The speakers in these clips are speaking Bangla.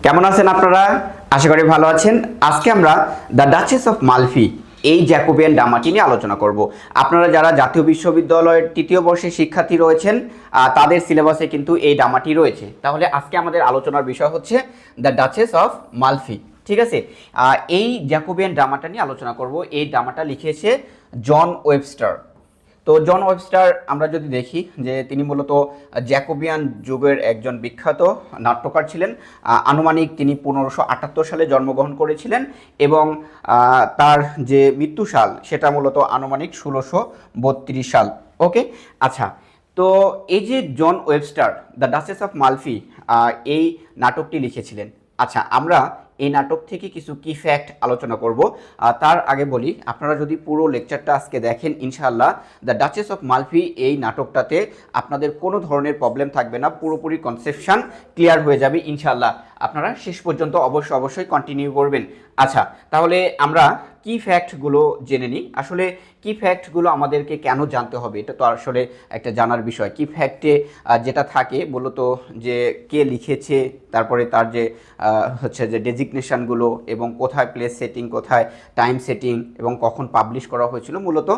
কেমন আছেন আপনারা? আশা করি ভালো আছেন। আজকে আমরা দ্য ডাচেস অফ মালফি এই জ্যাকোবিয়ান ড্রামাটি নিয়ে আলোচনা করব। আপনারা যারা জাতীয় বিশ্ববিদ্যালয়ের তৃতীয় বর্ষের শিক্ষার্থী রয়েছেন তাদের সিলেবাসে কিন্তু এই ড্রামাটি রয়েছে। তাহলে আজকে আমাদের আলোচনার বিষয় হচ্ছে দ্য ডাচেস অফ মালফি। ঠিক আছে, এই জ্যাকোবিয়ান ড্রামাটা নিয়ে আলোচনা করব। এই ড্রামাটা লিখেছে জন ওয়েবস্টার। তো জন ওয়েবস্টার আমরা যদি দেখি যে তিনি মূলত জ্যাকোবিয়ান যুগের একজন বিখ্যাত নাট্যকার ছিলেন। আনুমানিক তিনি 1578 সালে জন্মগ্রহণ করেছিলেন এবং তার যে মৃত্যু সাল সেটা মূলত আনুমানিক 1632 সাল। ওকে, আচ্ছা। তো এই যে John Webster the Duchess of Malfi এই নাটকটি লিখেছিলেন। আচ্ছা, আমরা এই নাটক থেকে কিছু কি ফ্যাক্ট আলোচনা করব। তার আগে বলি, আপনারা যদি পুরো লেকচারটা আজকে দেখেন, ইনশাআল্লাহ দ্য ডাচেস অফ মালফি এই নাটকটাতে আপনাদের কোনো ধরনের প্রবলেম থাকবে না, পুরোপুরি কনসেপশন ক্লিয়ার হয়ে যাবে ইনশাআল্লাহ। আপনারা শেষ পর্যন্ত অবশ্যই কন্টিনিউ করবেন। আচ্ছা, তাহলে আমরা কি ফ্যাক্টগুলো জেনে নিই। আসলে কি ফ্যাক্টগুলো আমাদেরকে কেন জানতে হবে, এটা তো আসলে একটা জানার বিষয়। কি ফ্যাক্টে যেটা থাকে মূলত যে কে লিখেছে, তারপরে তার যে হচ্ছে যে ডেজিগনেশনগুলো এবং কোথায় প্লেস সেটিং, কোথায় টাইম সেটিং এবং কখন পাবলিশ করা হয়েছিল, মূলত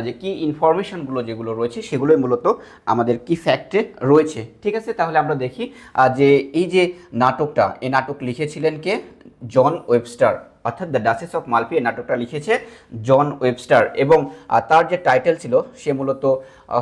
যে কি ইনফরমেশনগুলো যেগুলো রয়েছে সেগুলোই মূলত আমাদের কি ফ্যাক্টে রয়েছে। ঠিক আছে, তাহলে আমরা দেখি যে এই যে নাটকটা, এই নাটক লিখেছিলেন কে? জন ওয়েবস্টার। অর্থাৎ দ্য ডাচেস অফ মালফি এই নাটকটা লিখেছে জন ওয়েবস্টার এবং তার যে টাইটেল ছিল সে মূলত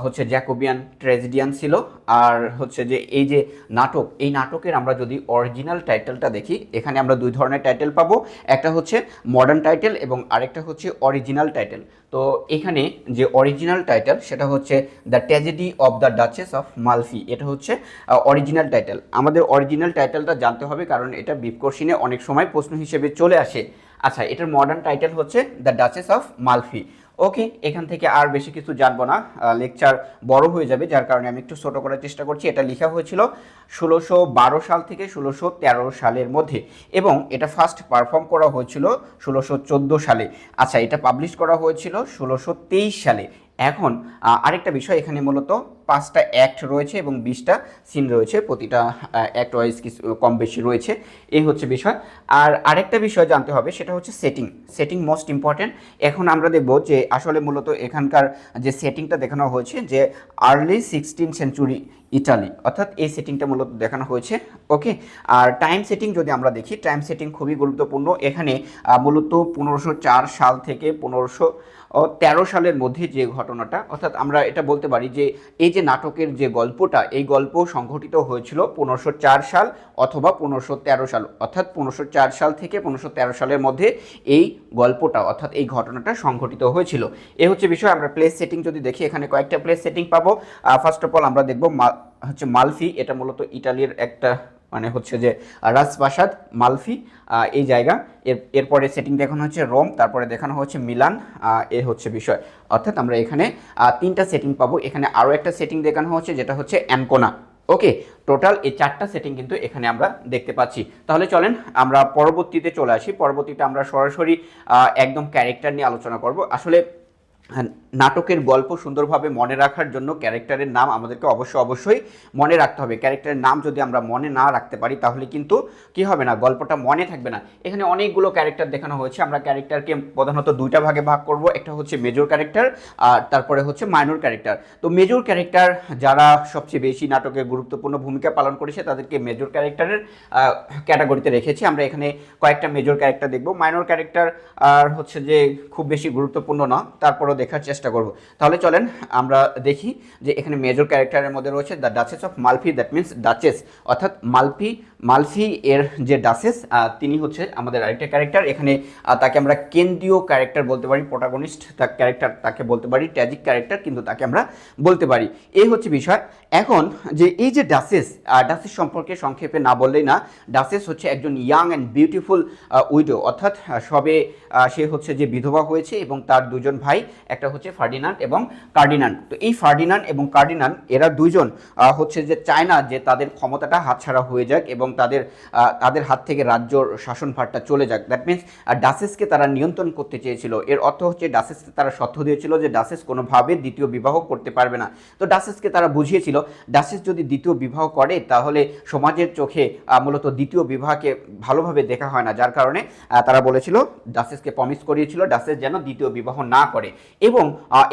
হচ্ছে জ্যাকোবিয়ান ট্র্যাজেডিয়ান ছিল। আর হচ্ছে যে এই যে নাটক, এই নাটকের আমরা যদি অরিজিনাল টাইটেলটা দেখি, এখানে আমরা দুই ধরনের টাইটেল পাবো। একটা হচ্ছে মডার্ন টাইটেল এবং আরেকটা হচ্ছে অরিজিনাল টাইটেল। তো এখানে যে অরিজিনাল টাইটেল সেটা হচ্ছে the tragedy of the Duchess of Malfi. এটা হচ্ছে অরিজিনাল টাইটেল। আমাদের অরিজিনাল টাইটেলটা জানতে হবে কারণ এটা বিপ কোশ্চেনে অনেক সময় প্রশ্ন হিসেবে চলে আসে। আচ্ছা, এটার মডার্ন টাইটেল হচ্ছে দ্য ডাচেস অফ মালফি। ওকে, এখান থেকে আর বেশি কিছু জানবো না, লেকচার বড় হয়ে যাবে, যার কারণে আমি একটু ছোটো করার চেষ্টা করছি। এটা লেখা হয়েছিল 1612 সাল থেকে 1613 সালের মধ্যে এবং এটা ফার্স্ট পারফর্ম করা হয়েছিল 1614 সালে। আচ্ছা, এটা পাবলিশ করা হয়েছিল 1623 সালে। এখন আরেকটা বিষয়, এখানে মূলত 5টা অ্যাক্ট রয়েছে এবং 20টা সিন রয়েছে, প্রতিটা অ্যাক্ট ওয়াইজ কিছু কম বেশি রয়েছে, এই হচ্ছে বিষয়। আর আরেকটা বিষয় জানতে হবে সেটা হচ্ছে সেটিং মোস্ট ইম্পর্টেন্ট। এখন আমরা দেখব যে আসলে মূলত এখানকার যে সেটিংটা দেখানো হয়েছে যে আর্লি 16 সেঞ্চুরি ইটালি, অর্থাৎ এই সেটিংটা মূলত দেখানো হয়েছে। ওকে, আর টাইম সেটিং যদি আমরা দেখি, টাইম সেটিং খুবই গুরুত্বপূর্ণ। এখানে মূলত 1504 সাল থেকে 1513 সালের মধ্যে যে ঘটনাটা, অর্থাৎ আমরা এটা বলতে পারি যে এই যে নাটকের যে গল্পটা, এই গল্প সংঘটিত হয়েছিল 1504 সাল অথবা 1513 সাল, অর্থাৎ 1504 সাল থেকে 1513 সালের মধ্যে এই গল্পটা অর্থাৎ এই ঘটনাটা সংঘটিত হয়েছিল। এ হচ্ছে বিষয়। আমরা প্লেস সেটিং যদি দেখি, এখানে কয়েকটা প্লেস সেটিং পাবো। ফার্স্ট অফ অল আমরা দেখব হচ্ছে মালফি। এটা মূলত ইটালির একটা মানে হচ্ছে যে রাজপ্রাসাদ মালফি, এই জায়গা। এরপরে সেটিং দেখানো হচ্ছে রোম, তারপরে দেখানো হচ্ছে মিলান, এ হচ্ছে বিষয়। অর্থাৎ আমরা এখানে 3টা সেটিং পাবো। এখানে আরও একটা সেটিং দেখানো হচ্ছে যেটা হচ্ছে অ্যানকোনা। ওকে, টোটাল এই 4টা সেটিং কিন্তু এখানে আমরা দেখতে পাচ্ছি। তাহলে চলেন আমরা পরবর্তীতে চলে আসি। পরবর্তীতে আমরা সরাসরি একদম ক্যারেক্টার নিয়ে আলোচনা করব। আসলে নাটকের গল্প সুন্দরভাবে মনে রাখার জন্য ক্যারেক্টারের নাম আমাদেরকে অবশ্যই মনে রাখতে হবে। ক্যারেক্টারের নাম যদি আমরা মনে না রাখতে পারি তাহলে কিন্তু কি হবে না, গল্পটা মনে থাকবে না। এখানে অনেকগুলো ক্যারেক্টার দেখানো হয়েছে। আমরা ক্যারেক্টারকে প্রধানত 2টা ভাগে ভাগ করব। একটা হচ্ছে মেজর ক্যারেক্টার আর তারপরে হচ্ছে মাইনর ক্যারেক্টার। তো মেজর ক্যারেক্টার যারা সবচেয়ে বেশি নাটকে গুরুত্বপূর্ণ ভূমিকা পালন করেছে তাদেরকে মেজর ক্যারেক্টারের ক্যাটাগরিতে রেখেছি। আমরা এখানে কয়েকটা মেজর ক্যারেক্টার দেখব। মাইনর ক্যারেক্টার আর হচ্ছে যে খুব বেশি গুরুত্বপূর্ণ না, তারপরও দেখার চেষ্টা করব। তাহলে চলেন আমরা দেখি যে এখানে মেজর ক্যারেক্টারের মধ্যে রয়েছে the Duchess of Malfi, that means duchess, অর্থাৎ মালফি এর যে ডাচেস তিনি হচ্ছে আমাদের আরেকটা ক্যারেক্টার। এখানে তাকে আমরা কেন্দ্রীয় ক্যারেক্টার বলতে পারি, প্রোটাগনিস্ট তার ক্যারেক্টার তাকে বলতে পারি, ট্র্যাজিক ক্যারেক্টার কিন্তু তাকে আমরা বলতে পারি। এই হচ্ছে বিষয়। এখন যে এই যে ডাচেস সম্পর্কে সংক্ষেপে না বললেই না। ডাচেস হচ্ছে একজন ইয়াং অ্যান্ড বিউটিফুল উইডো, অর্থাৎ সবে সে হচ্ছে যে বিধবা হয়েছে এবং তার 2জন ভাই একটা হচ্ছে ফার্ডিনান্ড এবং কার্ডিনান্ড। তো এই ফার্ডিনান্ড এবং কার্ডিনান্ড এরা দুইজন হচ্ছে যে চায় না যে তাদের ক্ষমতাটা হাতছাড়া হয়ে যাক এবং তাদের হাত থেকে রাজ্যর শাসনভারটা চলে যাক। দ্যাট মিনস ডাচেসকে তারা নিয়ন্ত্রণ করতে চেয়েছিল। এর অর্থ হচ্ছে ডাচেসকে তারা শর্ত দিয়েছিল যে ডাচেস কোনোভাবে দ্বিতীয় বিবাহ করতে পারবে না। তো ডাচেসকে তারা বুঝিয়েছিল ডাচেস যদি দ্বিতীয় বিবাহ করে তাহলে সমাজের চোখে মূলত দ্বিতীয় বিবাহকে ভালোভাবে দেখা হয় না, যার কারণে তারা বলেছিল, ডাচেসকে প্রমিস করিয়েছিল ডাচেস যেন দ্বিতীয় বিবাহ না করে। এবং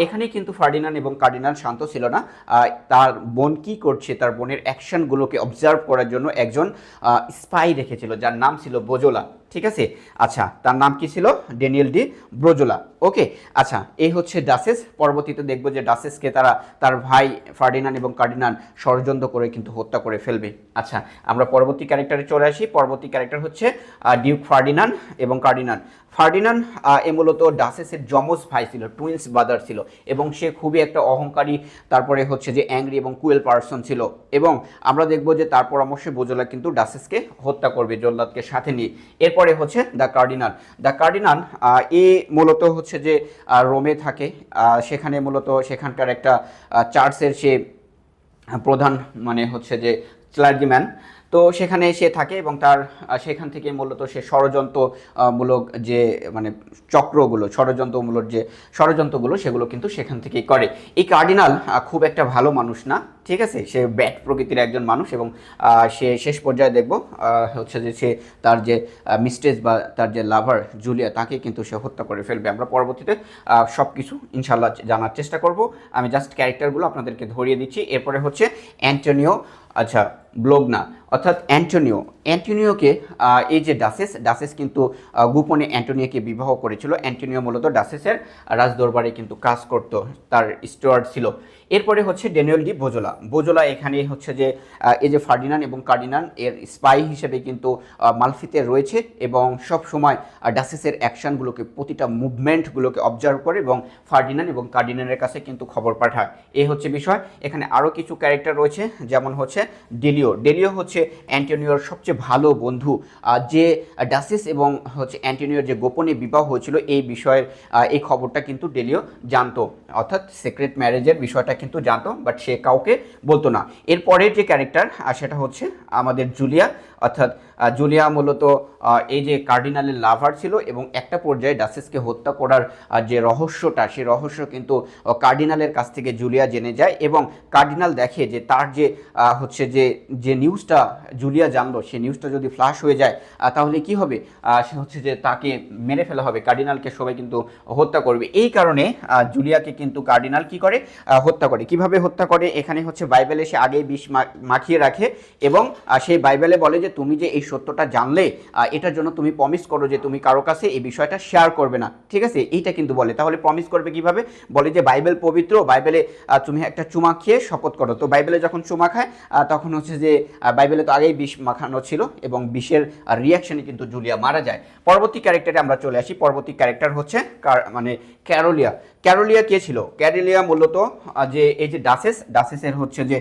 এখানে কিন্তু ফার্ডিনান্ড এবং কার্ডিনান্ড শান্ত ছিল না। তার বোন কি করছে তার বোনের অ্যাকশনগুলোকে অবজার্ভ করার জন্য একজন স্পাই রেখেছিল যার নাম ছিল বোজোলা। ঠিক আছে, আচ্ছা, তার নাম কি ছিল? Daniel D ব্রোজোলা। ওকে, আচ্ছা, এই হচ্ছে ডাচেস। পরবর্তীতে দেখব যে ডাচেসকে তার ভাই ফার্ডিনান্ড এবং কার্ডিনান্ড ষড়যন্ত্র করে কিন্তু হত্যা করে ফেলবে। আচ্ছা, আমরা পরবর্তী ক্যারেক্টারে চলে আসি। পরবর্তী ক্যারেক্টার হচ্ছে ডিউক ফার্ডিনান্ড এবং কার্ডিনান্ড। ফার্ডিনান্ড এ মূলত ডাচেসের যমজ ভাই ছিল, টুইন্স ব্রাদার ছিল, এবং সে খুবই একটা অহংকারী, তারপরে হচ্ছে যে অ্যাংরি এবং কুয়েল পার্সন ছিল। এবং আমরা দেখব যে তার পরামর্শে বোজোলা কিন্তু ডাচেসকে হত্যা করবে জল্লাদকে সাথে নিয়ে। এরপরে হচ্ছে দ্য কার্ডিনাল। দ্য কার্ডিনাল এ মূলত হচ্ছে যে রোমে থাকে, সেখানে মূলত সেখানকার একটা চার্চের সে প্রধান, মানে হচ্ছে যে ক্লার্জিম্যান। তো সেখানে সে থাকে এবং সেখান থেকে মূলত সে ষড়যন্ত্রমূলক যে মানে ষড়যন্ত্রমূলক যে ষড়যন্ত্রগুলো সেগুলো কিন্তু সেখান থেকেই করে। এই কার্ডিনাল খুব একটা ভালো মানুষ না, ঠিক আছে, সে ব্যাড প্রকৃতির একজন মানুষ। এবং সে শেষ পর্যায়ে দেখব হচ্ছে যে সে তার যে মিস্ট্রেস বা তার যে লাভার জুলিয়া তাকে কিন্তু সে হত্যা করে ফেলবে। আমরা পরবর্তীতে সব কিছু ইনশাল্লাহ জানার চেষ্টা করব। আমি জাস্ট ক্যারেক্টারগুলো আপনাদেরকে ধরিয়ে দিচ্ছি। এরপরে হচ্ছে অ্যান্টোনিও, আচ্ছা, ব্লোগনা, অর্থাৎ অ্যান্টোনিওকে এই যে ডাচেস কিন্তু গোপনে অ্যান্টোনিওকে বিবাহ করেছিল। অ্যান্টোনিও মূলত ডাচেসের রাজদরবারে কিন্তু কাজ করত, তার স্টুয়ার্ড ছিল। এরপরে হচ্ছে ড্যানিয়েল ডি বোজোলা এখানে হচ্ছে যে এই যে ফার্ডিনান্ড এবং কার্ডিনান্ড এর স্পাই হিসেবে কিন্তু মালফিতে রয়েছে এবং সব সময় ডাচেসের অ্যাকশনগুলোকে, প্রতিটা মুভমেন্টগুলোকে অবজার্ভ করে এবং ফার্ডিনান্ড এবং কার্ডিনান্ডের কাছে কিন্তু খবর পাঠায়। এই হচ্ছে বিষয়। এখানে আরও কিছু ক্যারেক্টার রয়েছে, যেমন হচ্ছে ডেলিও হচ্ছে অ্যান্টোনিওর সবচেয়ে ভালো বন্ধু, যে ডাচেস এবং হচ্ছে অ্যান্টোনিওর যে গোপনে বিবাহ হয়েছিল এই বিষয়ের এই খবরটা কিন্তু ডেলিও জানতো, অর্থাৎ সিক্রেট ম্যারেজের বিষয়টা কিন্তু জানতো, বাট সে কাউকে বলতো না। এরপরের যে ক্যারেক্টার সেটা হচ্ছে আমাদের জুলিয়া, অর্থাৎ জুলিয়া মূলত এই যে কার্ডিনালের লাভার ছিল এবং একটা পর্যায়ে ডাচেসকে হত্যা করার যে রহস্যটা, সেই রহস্য কিন্তু কার্ডিনালের কাছ থেকে জুলিয়া জেনে যায়। এবং কার্ডিনাল দেখে যে তার যে হচ্ছে যে নিউজটা জুলিয়া জানলো, সেই নিউজটা যদি ফ্লাশ হয়ে যায় তাহলে কি হবে, সে হচ্ছে যে তাকে মেরে ফেলা হবে, কার্ডিনালকে সবাই কিন্তু হত্যা করবে। এই কারণে জুলিয়াকে কিন্তু কার্ডিনাল কি করে, হত্যা করে। কিভাবে হত্যা করে, এখানে হচ্ছে বাইবেলে সে আগেই বিষ মাখিয়ে রাখে এবং সেই বাইবেলে বলে যে তুমি যে এই সত্যটা জানলে এটার জন্য তুমি প্রমিস করো যে তুমি কারো কাছে এই বিষয়টা শেয়ার করবে না, ঠিক আছে, এইটা কিন্তু বলে। তাহলে প্রমিস করবে কিভাবে, বলে যে বাইবেল পবিত্র, বাইবেলে তুমি একটা চুমা খেয়ে শপথ করো। তো বাইবেলে যখন চুমা খায় তখন হচ্ছে যে বাইবেলে তো আগেই বিষ মাখানো ছিল এবং বিষের রিয়াকশনে কিন্তু জুলিয়া মারা যায়। পরবর্তী ক্যারেক্টারে আমরা চলে আসি। পরবর্তী ক্যারেক্টার হচ্ছে মানে ক্যারোলিয়া কে ছিল? ক্যারোলিয়া মূলত যে এই যে ডাচেসের হচ্ছে যে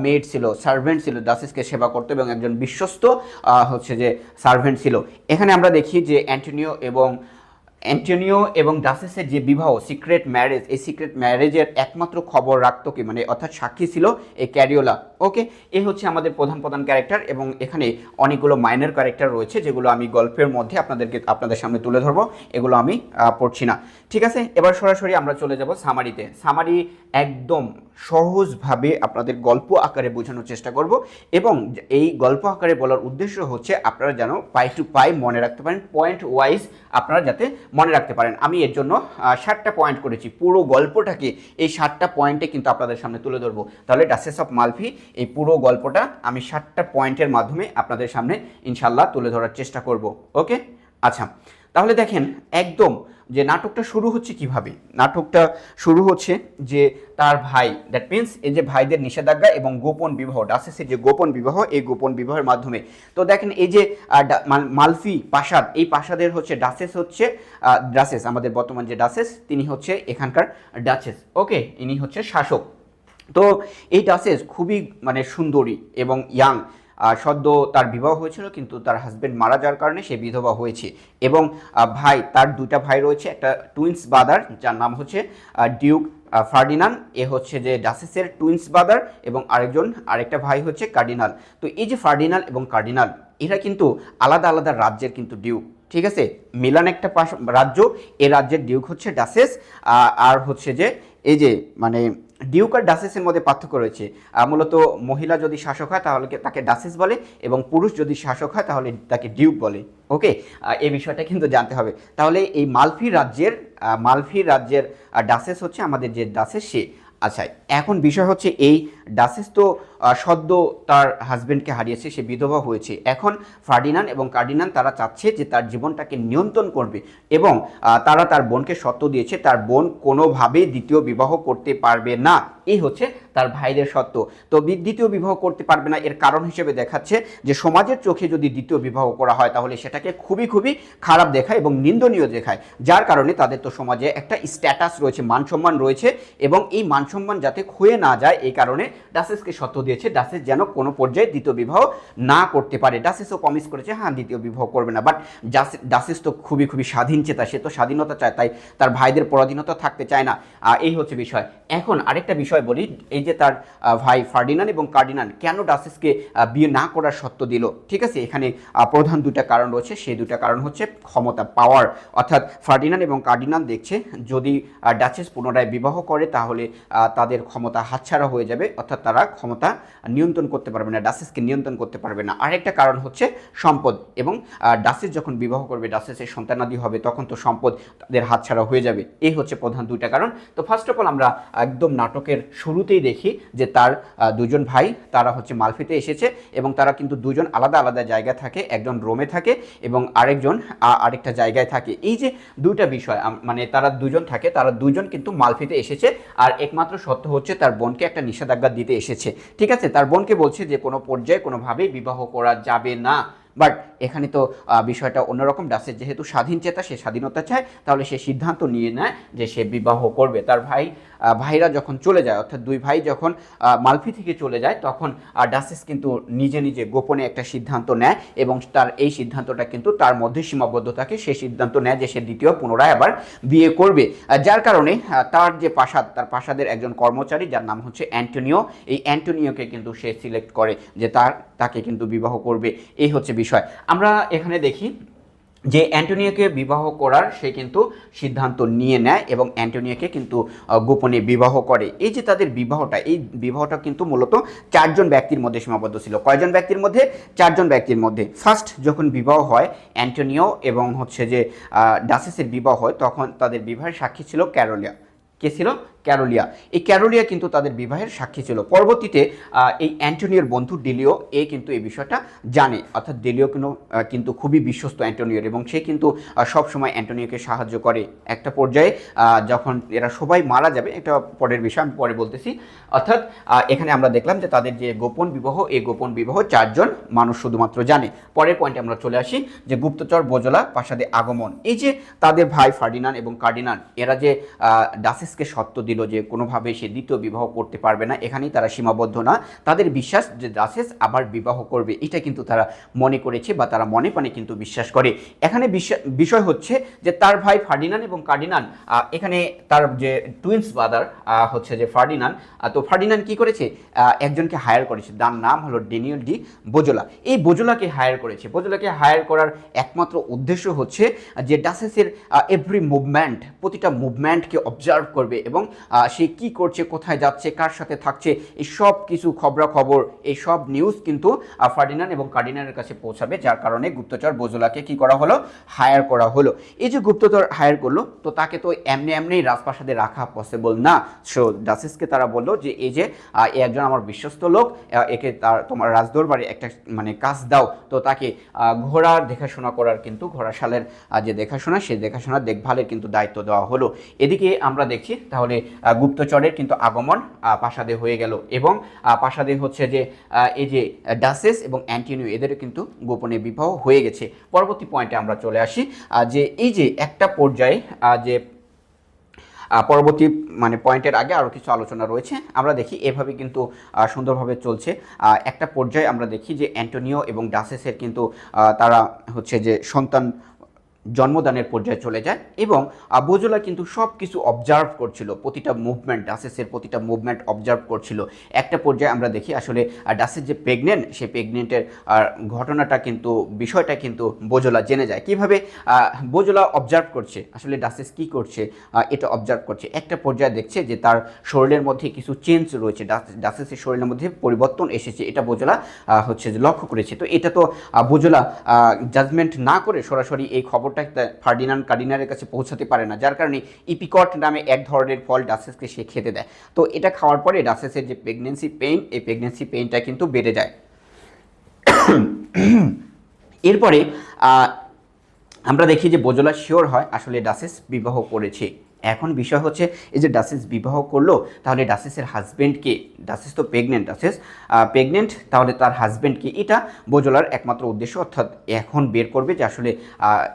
মেড ছিল, সার্ভেন্ট ছিল, ডাচেসকে সেবা করতো এবং একজন বিশ্বস্ত হচ্ছে যে সার্ভেন্ট ছিল। এখানে আমরা দেখি যে অ্যান্টোনিও এবং ডাচেসের যে বিবাহ, সিক্রেট ম্যারেজ, এই সিক্রেট ম্যারেজের একমাত্র খবর রাখতো কি, মানে অর্থাৎ সাক্ষী ছিল এই ক্যারিওলা। ওকে, এই হচ্ছে আমাদের প্রধান ক্যারেক্টার এবং এখানে অনেকগুলো মাইনর ক্যারেক্টার রয়েছে যেগুলো আমি গল্পের মধ্যে আপনাদের সামনে তুলে ধরবো, এগুলো আমি পড়ছি না, ঠিক আছে। এবার সরাসরি আমরা চলে যাব সামারিতে। সামারি একদম সহজভাবে আপনাদের গল্প আকারে বোঝানোর চেষ্টা করব এবং এই গল্প আকারে বলার উদ্দেশ্য হচ্ছে আপনারা যেন পাই টু পাই মনে রাখতে পারেন, পয়েন্ট ওয়াইজ আপনারা যাতে মনে রাখতে পারেন। আমি এর জন্য 7টা পয়েন্ট করেছি, পুরো গল্পটাকে এই 7টা পয়েন্টে কিন্তু আপনাদের সামনে তুলে ধরবো। তাহলে ডাচেস অফ মালফি এই পুরো গল্পটা আমি 7টা পয়েন্টের মাধ্যমে আপনাদের সামনে ইনশাল্লাহ তুলে ধরার চেষ্টা করব। ওকে, আচ্ছা, তাহলে দেখেন একদম যে নাটকটা শুরু হচ্ছে কিভাবে। নাটকটা শুরু হচ্ছে যে তার ভাই, দ্যাট মিনস এই যে ভাইদের নিষেধাজ্ঞা এবং গোপন বিবাহ, ডাচেসের যে গোপন বিবাহ, এই গোপন বিবাহের মাধ্যমে। তো দেখেন এই যে মালফি প্রাসাদ, এই প্রাসাদের হচ্ছে ডাচেস আমাদের বর্তমান যে ডাচেস, তিনি হচ্ছে এখানকার ডাচেস। ওকে, ইনি হচ্ছে শাসক। তো এই ডাচেস খুবই মানে সুন্দরী এবং ইয়াং, সদ্য তার বিবাহ হয়েছিল, কিন্তু তার হাজব্যান্ড মারা যাওয়ার কারণে সে বিধবা হয়েছে। এবং ভাই, তার দুইটা ভাই রয়েছে, একটা টুইন্স ব্রাদার যার নাম হচ্ছে ডিউক ফার্ডিনান্ড, এ হচ্ছে যে ডাচেসের টুইন্স ব্রাদার, এবং আরেকটা ভাই হচ্ছে কার্ডিনাল। তো এই যে ফার্ডিনান্ড এবং কার্ডিনাল, এরা কিন্তু আলাদা আলাদা রাজ্যের কিন্তু ডিউক, ঠিক আছে। মিলান একটা রাজ্য, এই রাজ্যের ডিউক হচ্ছে ডাচেস। আর হচ্ছে যে এই যে মানে ডিউক আর ডাচেসের মধ্যে পার্থক্য রয়েছে। মূলত মহিলা যদি শাসক হয় তাহলে তাকে ডাচেস বলে, এবং পুরুষ যদি শাসক হয় তাহলে তাকে ডিউক বলে। ওকে, এই বিষয়টা কিন্তু জানতে হবে। তাহলে এই মালফি রাজ্যের ডাচেস হচ্ছে আমাদের যে ডাচেস সে। আচ্ছা, এখন বিষয় হচ্ছে এই ডাচেস তো সদ্য তার হাজবেন্ডকে হারিয়েছে, সে বিধবা হয়েছে। এখন ফার্ডিনান্ড এবং কার্ডিনান্ড তারা চাচ্ছে যে তার জীবনটাকে নিয়ন্ত্রণ করবে, এবং তারা তার বোনকে শর্ত দিয়েছে তার বোন কোনোভাবেই দ্বিতীয় বিবাহ করতে পারবে না। এই হচ্ছে তার ভাইদের শর্ত। তো দ্বিতীয় বিবাহ করতে পারবে না, এর কারণ হিসেবে দেখাচ্ছে যে সমাজের চোখে যদি দ্বিতীয় বিবাহ করা হয় তাহলে সেটাকে খুবই খুবই খারাপ দেখায় এবং নিন্দনীয় দেখায়, যার কারণে তাদের তো সমাজে একটা স্ট্যাটাস রয়েছে, মান সম্মান রয়েছে, এবং এই মান সম্মান যাতে ক্ষয়ে না যায় এই কারণে ডাচেসকে শর্ত দিয়েছে ডাচেস যেন কোনো পর্যায়ে দ্বিতীয় বিবাহ না করতে পারে। ডাচেসও প্রমিস করেছে হ্যাঁ দ্বিতীয় বিবাহ করবে না, বাট ডাচেস তো খুবই খুবই স্বাধীন চেতা, সে তো স্বাধীনতা চায়, তাই তার ভাইদের পরাধীনতা থাকতে চায় না। এই হচ্ছে বিষয়। এখন আরেকটা বিষয় বলি, এই যে তার ভাই ফার্ডিনান্ড এবং কার্ডিনান্ড কেন ডাচেসকে বিয়ে না করার শর্ত দিল, ঠিক আছে। এখানে প্রধান দুটা কারণ রয়েছে, সেই দুটা কারণ হচ্ছে ক্ষমতা, পাওয়ার। অর্থাৎ ফার্ডিনান্ড এবং কার্ডিনান্ড দেখছে যদি ডাচেস পুনরায় বিবাহ করে তাহলে তাদের ক্ষমতা হাতছাড়া হয়ে যাবে, অর্থাৎ তারা ক্ষমতা নিয়ন্ত্রণ করতে পারবে না, ডাচেসকে নিয়ন্ত্রণ করতে পারবে না। আরেকটা কারণ হচ্ছে সম্পদ, এবং ডাচেস যখন বিবাহ করবে, ডাচেসের সন্তানাদি হবে, তখন তো সম্পদ তাদের হাতছাড়া হয়ে যাবে। এই হচ্ছে প্রধান দুইটা কারণ। তো ফার্স্ট অফ অল আমরা একদম নাটকের শুরুতেই দেখি যে তার দুজন ভাই তারা হচ্ছে মালফিতে এসেছে, এবং তারা কিন্তু দুজন আলাদা আলাদা জায়গায় থাকে, একজন রোমে থাকে এবং আরেকজন আরেকটা জায়গায় থাকে। এই যে দুইটা বিষয়, মানে তারা দুজন থাকে, তারা দুজন কিন্তু মালফিতে এসেছে, আর একমাত্র সত্য হচ্ছে তার বোনকে একটা নিষেধাজ্ঞা দিতে এসেছে, ঠিক আছে। তার বোনকে বলছে যে কোনো পর্যায়ে কোনোভাবেই বিবাহ করা যাবে না। বাট এখানে তো বিষয়টা অন্যরকম। ডাচেস যেহেতু স্বাধীন চেতা, সে স্বাধীনতা চায়, তাহলে সে সিদ্ধান্ত নিয়ে নেয় যে সে বিবাহ করবে। তার ভাইরা যখন চলে যায়, অর্থাৎ দুই ভাই যখন মালফি থেকে চলে যায়, তখন ডাচেস কিন্তু নিজে নিজে গোপনে একটা সিদ্ধান্ত নেয়, এবং তার এই সিদ্ধান্তটা কিন্তু তার মধ্যে সীমাবদ্ধ থাকে। সে সিদ্ধান্ত নেয় যে সে দ্বিতীয় পুনরায় আবার বিয়ে করবে, যার কারণে তার যে প্রাসাদ, তার প্রাসাদের একজন কর্মচারী যার নাম হচ্ছে অ্যান্টোনিও, এই অ্যান্টোনিওকে কিন্তু সে সিলেক্ট করে যে তাকে কিন্তু বিবাহ করবে। এই হচ্ছে বিষয়। আমরা এখানে দেখি যে অ্যান্টোনিওকে বিবাহ করার সে কিন্তু সিদ্ধান্ত নিয়ে নেয়, এবং অ্যান্টোনিওকে কিন্তু গোপনে বিবাহ করে। এই যে তাদের এই বিবাহটা কিন্তু মূলত চারজন ব্যক্তির মধ্যে সীমাবদ্ধ ছিল। কয়জন ব্যক্তির মধ্যে? চারজন ব্যক্তির মধ্যে। ফার্স্ট যখন বিবাহ হয় অ্যান্টোনিও এবং হচ্ছে যে ডাচেসের বিবাহ হয়, তখন তাদের বিবাহের সাক্ষী ছিল ক্যারোলিয়া। কে ছিল? ক্যারোলিয়া। এই ক্যারোলিয়া কিন্তু তাদের বিবাহের সাক্ষী ছিল। পরবর্তীতে এই অ্যান্টোনিওর বন্ধু ডিলিও কিন্তু এই বিষয়টা জানে, অর্থাৎ ডিলিও কিন্তু খুবই বিশ্বস্ত অ্যান্টোনিওর, এবং সে কিন্তু সবসময় অ্যান্টোনিওকে সাহায্য করে। একটা পর্যায়ে যখন এরা সবাই মারা যাবে, এটা পরের বিষয়, আমি পরে বলতেছি। অর্থাৎ এখানে আমরা দেখলাম যে তাদের যে গোপন বিবাহ, এই গোপন বিবাহ চারজন মানুষ শুধুমাত্র জানে। পরের পয়েন্টে আমরা চলে আসি যে গুপ্তচর বোজোলা প্রাসাদে আগমন। এই যে তাদের ভাই ফার্ডিনান্ড এবং কার্ডিনান্ড, এরা যে ডাচেসকে শর্ত দিল যে কোনোভাবে সে দ্বিতীয় বিবাহ করতে পারবে না, এখানেই তারা সীমাবদ্ধ না। তাদের বিশ্বাস যে ডাচেস আবার বিবাহ করবে, এটা কিন্তু তারা মনে করেছে, বা তারা মনে প্রাণে কিন্তু বিশ্বাস করে। এখানে বিষয় হচ্ছে যে তার ভাই ফার্ডিনান্ড এবং কার্ডিনান্ড, এখানে তার যে টুইন্স ব্রাদার হচ্ছে যে ফার্ডিনান্ড, তো ফার্ডিনান্ড কি করেছে? একজনকে হায়ার করেছে, তার নাম হলো ড্যানিয়েল ডি বোজোলা। এই বোজোলাকে হায়ার করেছে। বোজোলাকে হায়ার করার একমাত্র উদ্দেশ্য হচ্ছে যে ডাচেসের এভরি মুভমেন্ট, প্রতিটা মুভমেন্টকে অবজার্ভ করবে, এবং সে কি করছে, কোথায় যাচ্ছে, কার সাথে থাকছে, এই সব কিছু খবরাখবর, এই সব নিউজ কিন্তু ফার্ডিনান্ড এবং কার্ডিনান্ডের কাছে পৌঁছাবে, যার কারণে গুপ্তচর বোজোলাকে কি করা হলো? হায়ার করা হলো। এই যে গুপ্তচর হায়ার করলো, তো তাকে তো এমনি রাজপ্রাসাদে রাখা পসিবল না। সো ডাচেসকে তারা বললো যে এই যে একজন আমার বিশ্বস্ত লোক, একে তোমার রাজদরবারে একটা মানে কাজ দাও। তো তাকে ঘোড়ার দেখাশোনা করার, কিন্তু ঘোড়াশালের যে দেখাশোনা, সেই দেখাশোনার দেখভালের কিন্তু দায়িত্ব দেওয়া হলো। এদিকে আমরা দেখছি তাহলে গুপ্তচরের কিন্তু আগমন প্রাসাদে হয়ে গেল, এবং প্রাসাদে হচ্ছে যে এই যে ডাচেস এবং অ্যান্টোনিও, এদেরও কিন্তু গোপনে বিবাহ হয়ে গেছে। পরবর্তী পয়েন্টে আমরা চলে আসি যে এই যে একটা পর্যায়ে যে পরবর্তী মানে পয়েন্টের আগে আরও কিছু আলোচনা রয়েছে। আমরা দেখি এভাবে কিন্তু সুন্দরভাবে চলছে। একটা পর্যায়ে আমরা দেখি যে অ্যান্টোনিও এবং ডাসেসের কিন্তু তারা হচ্ছে যে সন্তান জন্মদানের পর্যায়ে চলে যায় এবং বোজোলা কিন্তু সব কিছু অবজার্ভ করছিল, প্রতিটা মুভমেন্ট, ডাসেসের প্রতিটা মুভমেন্ট অবজার্ভ করছিল। একটা পর্যায়ে আমরা দেখি আসলে ডাসেস যে প্রেগনেন্ট, সেই প্রেগনেন্টের ঘটনাটা কিন্তু, বিষয়টা কিন্তু বোজোলা জেনে যায়। কিভাবে বোজোলা অবজার্ভ করছে আসলে ডাসেস কি করছে, এটা অবজার্ভ করছে। একটা পর্যায়ে দেখছে যে তার শরীরের মধ্যে কিছু চেঞ্জ রয়েছে, ডাসেসের শরীরের মধ্যে পরিবর্তন এসেছে, এটা বোজোলা হচ্ছে যে লক্ষ্য করেছে। তো এটা তো বোজোলা জাজমেন্ট না করে সরাসরি এই খবরটা ফার্ডিনান্ড কার্ডিনালের কাছে পৌঁছাতে পারে না, যার কারণে ইপিকট নামে এক ধরনের ফল ডাসেসকে সে খেতে দেয়। তো এটা খাওয়ার পরে ডাসেসের যে প্রেগনেন্সি পেইন, এই প্রেগনেন্সি পেইনটা কিন্তু বেড়ে যায়। এরপরে আমরা দেখি যে বোজোলা শিওর হয় আসলে ডাসেস বিবাহ করেছে। এখন বিষয় হচ্ছে এই যে ডাসেস বিবাহ করলো, তাহলে ডাসেসের হাজব্যান্ডকে, ডাসেস তো প্রেগনেন্ট, ডাসেস প্রেগনেন্ট, তাহলে তার হাজব্যান্ডকে, এটা বোজোলার একমাত্র উদ্দেশ্য। অর্থাৎ এখন বের করবে যে আসলে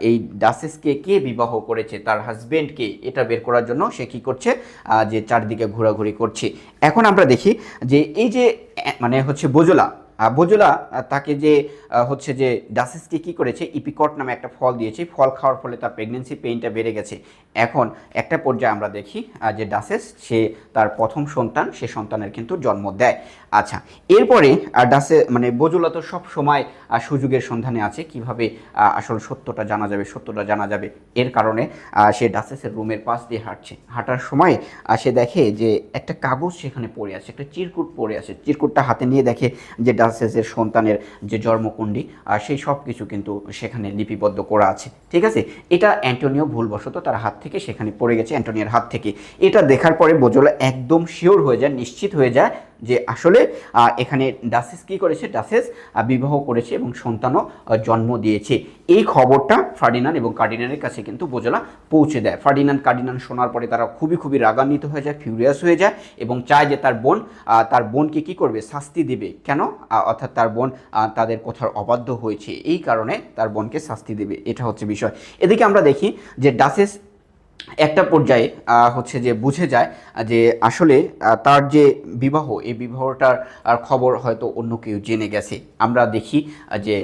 এই ডাসেসকে কে বিবাহ করেছে, তার হাজব্যান্ডকে, এটা বের করার জন্য সে কী করছে, যে চারদিকে ঘোরাঘুরি করছে। এখন আমরা দেখি যে এই যে মানে হচ্ছে বোজোলা তাকে যে হচ্ছে যে ডাসেসকে কী করেছে, ইপিকট নামে একটা ফল দিয়েছে, ফল খাওয়ার ফলে তার প্রেগনেন্সি পেইনটা বেড়ে গেছে। এখন একটা পর্যায়ে আমরা দেখি যে ডাসেস সে তার প্রথম সন্তান, সে সন্তানের কিন্তু জন্ম দেয়। আচ্ছা, এরপরে মানে বোজোলা তো সব সময় সুযোগের সন্ধানে আছে, কিভাবে আসল সত্যটা জানা যাবে। এর কারণে সে ডাসেসের রুমের পাশ দিয়ে হাঁটার সময় সে দেখে যে একটা কাগজ সেখানে পড়ে আছে, একটা চিরকুট পড়ে আছে। চিরকুটটা হাতে নিয়ে দেখে যে ডাসেসের সন্তানের যে জন্মকুণ্ডী, সেই সব কিছু কিন্তু সেখানে লিপিবদ্ধ করা আছে। ঠিক আছে, এটা অ্যান্টোনিও ভুলবশত তার হাত থেকে সেখানে পড়ে গেছে, অ্যান্টোনিওর হাত থেকে। এটা দেখার পরে বোজোলা একদম শিওর হয়ে যায়, নিশ্চিত হয়ে যায় যে আসলে এখানে ডাসেস কী করেছে, ডাসেস বিবাহ করেছে এবং সন্তানও জন্ম দিয়েছে। এই খবরটা ফার্ডিনান্ড এবং কার্ডিনালের কাছে কিন্তু বোজোলা পৌঁছে দেয়। কার্ডিনান্ড শোনার পরে তারা খুবই রাগান্বিত হয়ে যায়, ফিউরিয়াস হয়ে যায় এবং চায় যে তার বোনকে কী করবে, শাস্তি দেবে। কেন? অর্থাৎ তার বোন তাদের কথার অবাধ্য হয়েছে, এই কারণে তার বোনকে শাস্তি দেবে, এটা হচ্ছে বিষয়। এদিকে আমরা দেখি যে ডাসেস একটা পর্যায়ে হচ্ছে যে বুঝে যায় যে আসলে তার যে বিবাহ, এই বিবাহটার খবর হয়তো অন্য কেউ জেনে গেছে। আমরা দেখি যে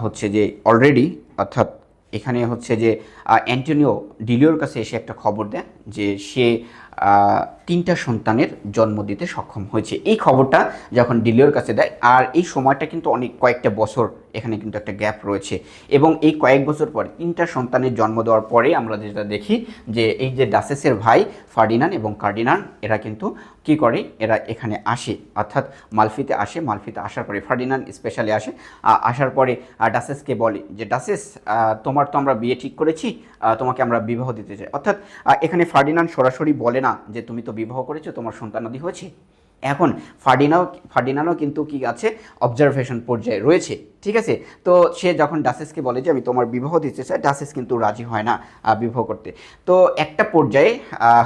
হচ্ছে যে অলরেডি, অর্থাৎ এখানে হচ্ছে যে অ্যান্টোনিও ডিলিওর কাছে এসে একটা খবর দেয় যে সে 3টা সন্তানের জন্ম দিতে সক্ষম হয়েছে। এই খবরটা যখন ডিলিওর কাছে দেয়, আর এই সময়টা কিন্তু কয়েকটা বছর এখানে কিন্তু একটা গ্যাপ রয়েছে, এবং এই কয়েক বছর পরে 3টা সন্তানের জন্ম দেওয়ার পরে আমরা যেটা দেখি যে এই যে ডাসেসের ভাই ফার্ডিনান্ড এবং কার্ডিনান্ড, এরা কিন্তু কী করে, এরা এখানে আসে, অর্থাৎ মালফিতে আসে। মালফিতে আসার পরে ফার্ডিনান্ড স্পেশালি আসার পরে ডাসেসকে বলে যে ডাসেস, তোমার তো আমরা বিয়ে ঠিক করেছি, তোমাকে আমরা বিবাহ দিতে চাই। অর্থাৎ এখানে ফার্ডিনান্ড সরাসরি বলে না যে তুমি তো বিবাহ করেছো, তোমার সন্তানাদি হয়েছে। এখন ফার্ডিনান্ডও কিন্তু কি আছে, অবজারভেশন পর্যায়ে রয়েছে। ঠিক আছে, তো সে যখন ডাসেসকে বলে যে আমি তোমার বিবাহ দিতে চাই, ডাসেস কিন্তু রাজি হয় না বিবাহ করতে। তো একটা পর্যায়ে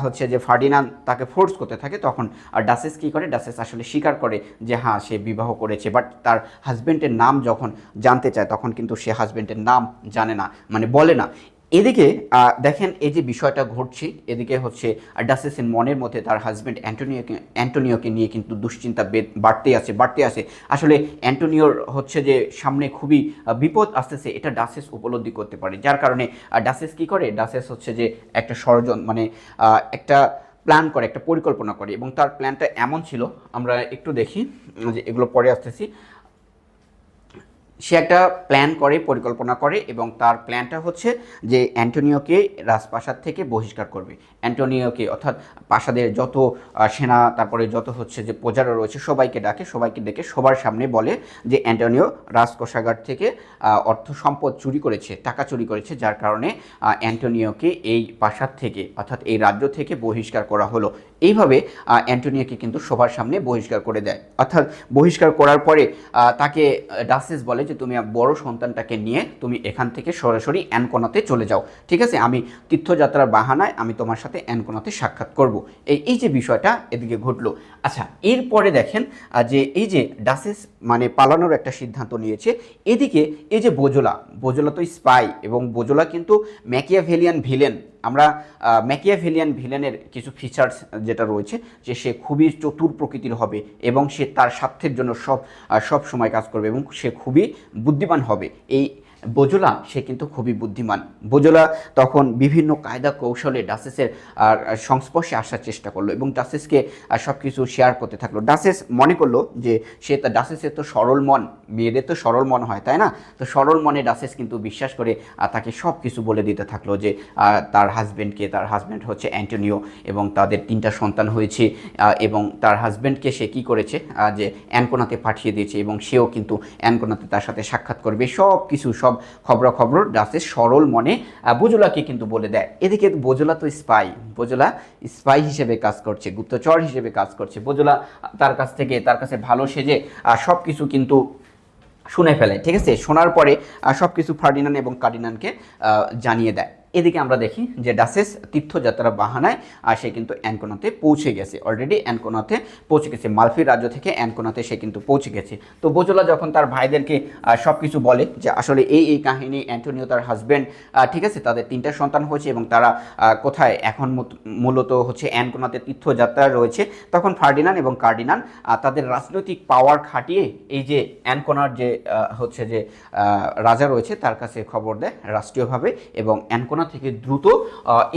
হচ্ছে যে ফার্ডিনান্ড তাকে ফোর্স করতে থাকে, তখন ডাসেস কী করে, ডাসেস আসলে স্বীকার করে যে হ্যাঁ সে বিবাহ করেছে। বাট তার হাজব্যান্ডের নাম যখন জানতে চায়, তখন কিন্তু সে হাজব্যান্ডের নাম জানে না, মানে বলে না। এদিকে দেখেন এই যে বিষয়টা ঘটছে, এদিকে হচ্ছে ডাসেসের মনের মধ্যে তার হাজব্যান্ড অ্যান্টোনিওকে নিয়ে কিন্তু দুশ্চিন্তা বাড়তে আছে। আসলে অ্যান্টোনিওর হচ্ছে যে সামনে খুবই বিপদ আসতেছে, এটা ডাসেস উপলব্ধি করতে পারে। যার কারণে ডাসেস কী করে, ডাসেস হচ্ছে যে একটা মানে একটা প্ল্যান করে, একটা পরিকল্পনা করে, এবং তার প্ল্যানটা এমন ছিল, আমরা একটু দেখি যে এগুলো পরে আসতেছি। সে একটা প্ল্যান করে, পরিকল্পনা করে, এবং তার প্ল্যানটা হচ্ছে যে অ্যান্টোনিওকে রাজপ্রাসাদ থেকে বহিষ্কার করবে। অ্যান্টোনিওকে, অর্থাৎ প্রাসাদের যত সেনা, তারপরে যত হচ্ছে যে প্রজারা রয়েছে, সবাইকে ডেকে সবার সামনে বলে যে অ্যান্টোনিও রাজকোষাগার থেকে অর্থ সম্পদ চুরি করেছে, টাকা চুরি করেছে, যার কারণে অ্যান্টোনিওকে এই প্রাসাদ থেকে, অর্থাৎ এই রাজ্য থেকে বহিষ্কার করা হলো। এইভাবে অ্যান্টোনিওকে কিন্তু সবার সামনে বহিষ্কার করে দেয়। অর্থাৎ বহিষ্কার করার পরে তাকে ডাসেস বলে যে তুমি বড় সন্তানটাকে নিয়ে তুমি এখান থেকে সরাসরি অ্যানকোনাতে চলে যাও। ঠিক আছে, আমি তীর্থযাত্রার বাহানায় আমি তোমার সাথে অ্যানকোনাতে সাক্ষাৎ করব। এই যে বিষয়টা এদিকে ঘটলো। আচ্ছা, এরপরে দেখেন যে এই যে ডাসেস মানে পালানোর একটা সিদ্ধান্ত নিয়েছে, এদিকে এই যে বোজোলা তো স্পাই, এবং বোজোলা কিন্তু ম্যাকিয়াভেলিয়ান ভিলেন। আমরা ম্যাকিয়াভেলিয়ান ভিলেনের কিছু ফিচার্স যেটা রয়েছে যে সে খুবই চতুর প্রকৃতির হবে এবং সে তার স্বার্থের জন্য সব সময় কাজ করবে এবং সে খুবই বুদ্ধিমান হবে। এই বোজোলা সে কিন্তু খুবই বুদ্ধিমান। বোজোলা তখন বিভিন্ন কায়দা কৌশলে ডাসেসের সংস্পর্শে আসার চেষ্টা করলো এবং ডাসেসকে সব কিছু শেয়ার করতে থাকলো। ডাসেস মনে করলো যে সে ডাসেসের তো সরল মন, মেয়েদের তো সরল মন হয় তাই না, তো সরল মনে ডাসেস কিন্তু বিশ্বাস করে তাকে সব কিছু বলে দিতে থাকলো যে তার হাজব্যান্ড হচ্ছে অ্যান্টোনিও এবং তাদের 3টা সন্তান হয়েছে এবং তার হাজব্যান্ডকে সে কী করেছে যে অ্যানকোনাতে পাঠিয়ে দিয়েছে এবং সেও কিন্তু অ্যানকোনাতে তার সাথে সাক্ষাৎ করবে। সব কিছু সব খবর ডাসেস সরল মনে বোজোলাকে কিন্তু বলে দেয়। এদিকে বোজোলা তো স্পাই হিসেবে কাজ করছে, গুপ্তচর হিসেবে কাজ করছে। বোজোলা তার কাছে ভালো সেজে সব কিছু কিন্তু শুনে ফেলে, ঠিক আছে। শোনার পরে সব কিছু ফার্ডিনান্ড এবং কার্ডিনান্ডকে জানিয়ে দেয়। এদিকে আমরা দেখি যে ডাসেস তীর্থযাত্রার বাহানায় সে কিন্তু অ্যানকোনাতে পৌঁছে গেছে, অলরেডি অ্যানকোনাতে পৌঁছে গেছে, মালফির রাজ্য থেকে অ্যানকোনাতে সে কিন্তু পৌঁছে গেছে। তো বোজোলা যখন তার ভাইদেরকে সব কিছু বলে যে আসলে এই কাহিনী, অ্যান্টোনিও তার হাজব্যান্ড, ঠিক আছে, তাদের 3টা সন্তান হয়েছে এবং তারা কোথায় এখন মূলত হচ্ছে অ্যানকোনাতে তীর্থযাত্রা রয়েছে, তখন ফার্ডিনান্ড এবং কার্ডিনান্ড তাদের রাজনৈতিক পাওয়ার খাটিয়ে এই যে অ্যানকোনার যে হচ্ছে যে রাজা রয়েছে তার কাছে খবর দেয় রাষ্ট্রীয়ভাবে এবং অ্যানকোনা থেকে দ্রুত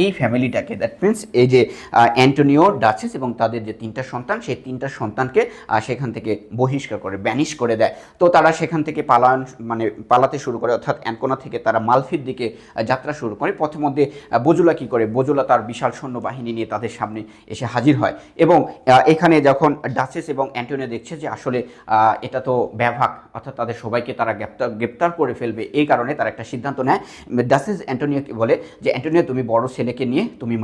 এই ফ্যামিলিটাকে, দ্যাট মিনস এই যে অ্যান্টোনিও, ডাচেস এবং তাদের যে 3টা সন্তান, সেই 3টা সন্তানকে সেখান থেকে বহিষ্কার করে, ব্যানিশ করে দেয়। তো তারা সেখান থেকে পালাতে শুরু করে, অর্থাৎ অ্যানকোনা থেকে তারা মালফির দিকে যাত্রা শুরু করে। পথে মধ্যে বোজোলা কী করে, বোজোলা তার বিশাল সৈন্যবাহিনী নিয়ে তাদের সামনে এসে হাজির হয় এবং এখানে যখন ডাচেস এবং অ্যান্টোনিও দেখছে যে আসলে এটা তো ব্যাভাগ, অর্থাৎ তাদের সবাইকে তারা গ্রেপ্তার করে ফেলবে, এই কারণে তারা একটা সিদ্ধান্ত নেয়। ডাচেস অ্যান্টোনিওকে বলে যে অ্যান্টোনিও তুমি বড় ছেলেকে নিয়ে তুমি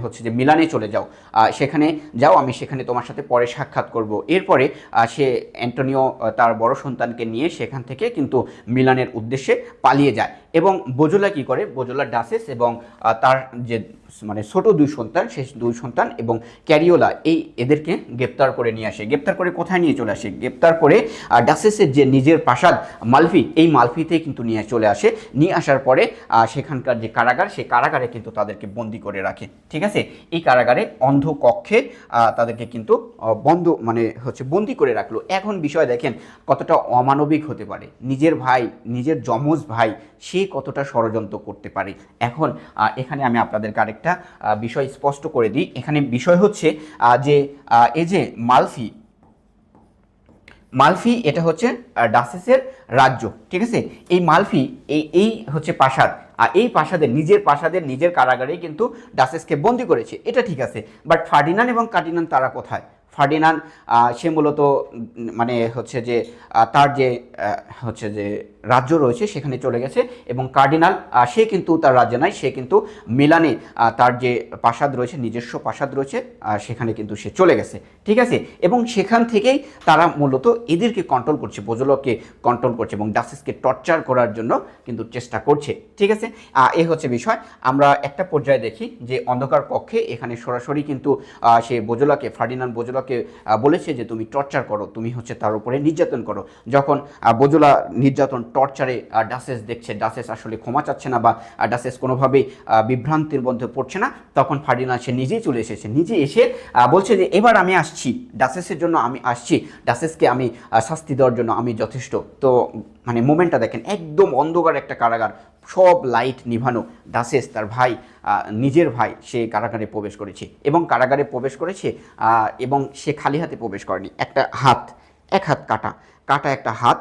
হচ্ছে যে মিলানে চলে যাও, সেখানে যাও, আমি সেখানে তোমার সাথে পরে সাক্ষাৎ করব। এরপরে সে অ্যান্টোনিও তার বড় সন্তানকে নিয়ে সেখান থেকে কিন্তু মিলানের উদ্দেশ্যে পালিয়ে যায় এবং বোজোলা কী করে, বোজোলা ডাসেস এবং তার যে ছোট 2 সন্তান, সেই 2 সন্তান এবং ক্যারিওলা এদেরকে গ্রেপ্তার করে নিয়ে আসে। গ্রেপ্তার করে কোথায় নিয়ে চলে আসে, গ্রেপ্তার করে ডাসেসের যে নিজের প্রাসাদ মালফি, এই মালফিতে কিন্তু নিয়ে চলে আসে। নিয়ে আসার পরে সেখানকার যে কারাগার, সেই কারাগারে কিন্তু তাদেরকে বন্দি করে রাখে, ঠিক আছে। এই কারাগারে অন্ধ কক্ষে তাদেরকে কিন্তু বন্দি করে রাখলো। এখন বিষয় দেখেন কতটা অমানবিক হতে পারে, নিজের ভাই, নিজের যমজ ভাই, সে কতটা ষড়যন্ত্র করতে পারে। এখন এখানে আমি আপনাদেরকে আরেকটা বিষয় স্পষ্ট করে দিই। এখানে বিষয় হচ্ছে যে এই যে মালফি এটা হচ্ছে ডাসেসের রাজ্য, ঠিক আছে। এই মালফি এই হচ্ছে প্রাসাদ, আর এই নিজের কারাগারেই কিন্তু ডাসেসকে বন্দি করেছে, এটা ঠিক আছে। বাট ফার্ডিনান্ড এবং কার্ডিনান্ড তারা কোথায়? ফার্ডিনান্ড সে মূলত হচ্ছে যে তার যে হচ্ছে যে রাজ্য রয়েছে সেখানে চলে গেছে এবং কার্ডিনাল সে কিন্তু তার রাজ্যে নাই, সে কিন্তু মিলানে তার যে প্রাসাদ রয়েছে, নিজস্ব প্রাসাদ রয়েছে, সেখানে কিন্তু সে চলে গেছে, ঠিক আছে। এবং সেখান থেকেই তারা মূলত এদেরকে কন্ট্রোল করছে, বোজোলাকে কন্ট্রোল করছে এবং ডাসেসকে টর্চার করার জন্য কিন্তু চেষ্টা করছে, ঠিক আছে। এই হচ্ছে বিষয়। আমরা একটা পর্যায়ে দেখি যে অন্ধকার কক্ষে এখানে সরাসরি কিন্তু সে ফার্ডিনান্ড বোজোলাকে বলেছে যে তুমি টর্চার করো, তুমি হচ্ছে তার উপরে নির্যাতন করো। যখন বোজোলা নির্যাতন টর্চারে ডাসেস দেখছে, ডাসেস আসলে ক্ষমা চাচ্ছে না বা ডাসেস কোনোভাবেই বিভ্রান্তির মধ্যে পড়ছে না, তখন ফার্ডিনান্ড সে নিজেই চলে এসেছে, নিজে এসে বলছে যে এবার আমি আসছি, ডাসেসের জন্য আমি আসছি, ডাসেসকে আমি শাস্তি দেওয়ার জন্য আমি যথেষ্ট। তো মোমেন্টটা দেখেন, একদম অন্ধকার একটা কারাগার, সব লাইট নিভানো, ডাসেস তার ভাই, নিজের ভাই, সে কারাগারে প্রবেশ করেছে এবং কারাগারে প্রবেশ করেছে এবং সে খালি হাতে প্রবেশ করেনি, এক হাত কাটা একটা হাত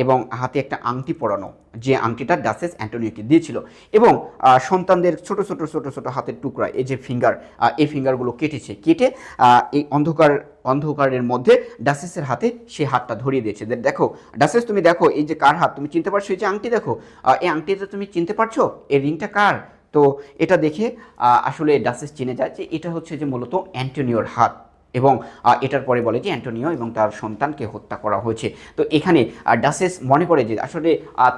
এবং হাতে একটা আংটি পরানো, যে আংটিটা ডাসেস অ্যান্টোনিওকে দিয়েছিল এবং সন্তানদের ছোট ছোট হাতের টুকরা, এই যে ফিঙ্গার, এই ফিঙ্গারগুলো কেটে এই অন্ধকারের মধ্যে ডাসেসের হাতে সে হাতটা ধরিয়ে দিয়েছে। দেখো ডাসেস, তুমি দেখো এই যে কার হাত, তুমি চিনতে পারছো? এই যে আংটি দেখো, এই আংটিটা তুমি চিনতে পারছো? এই রিংটা কার? তো এটা দেখে আসলে ডাসেস চিনে যায় যে এটা হচ্ছে যে মূলত অ্যান্টোনিওর হাত, এবং এটার পরে বলে যে অ্যান্টোনিও এবং তার সন্তানকে হত্যা করা হয়েছে। তো এখানে ডাচেস মনে করে যে আসলে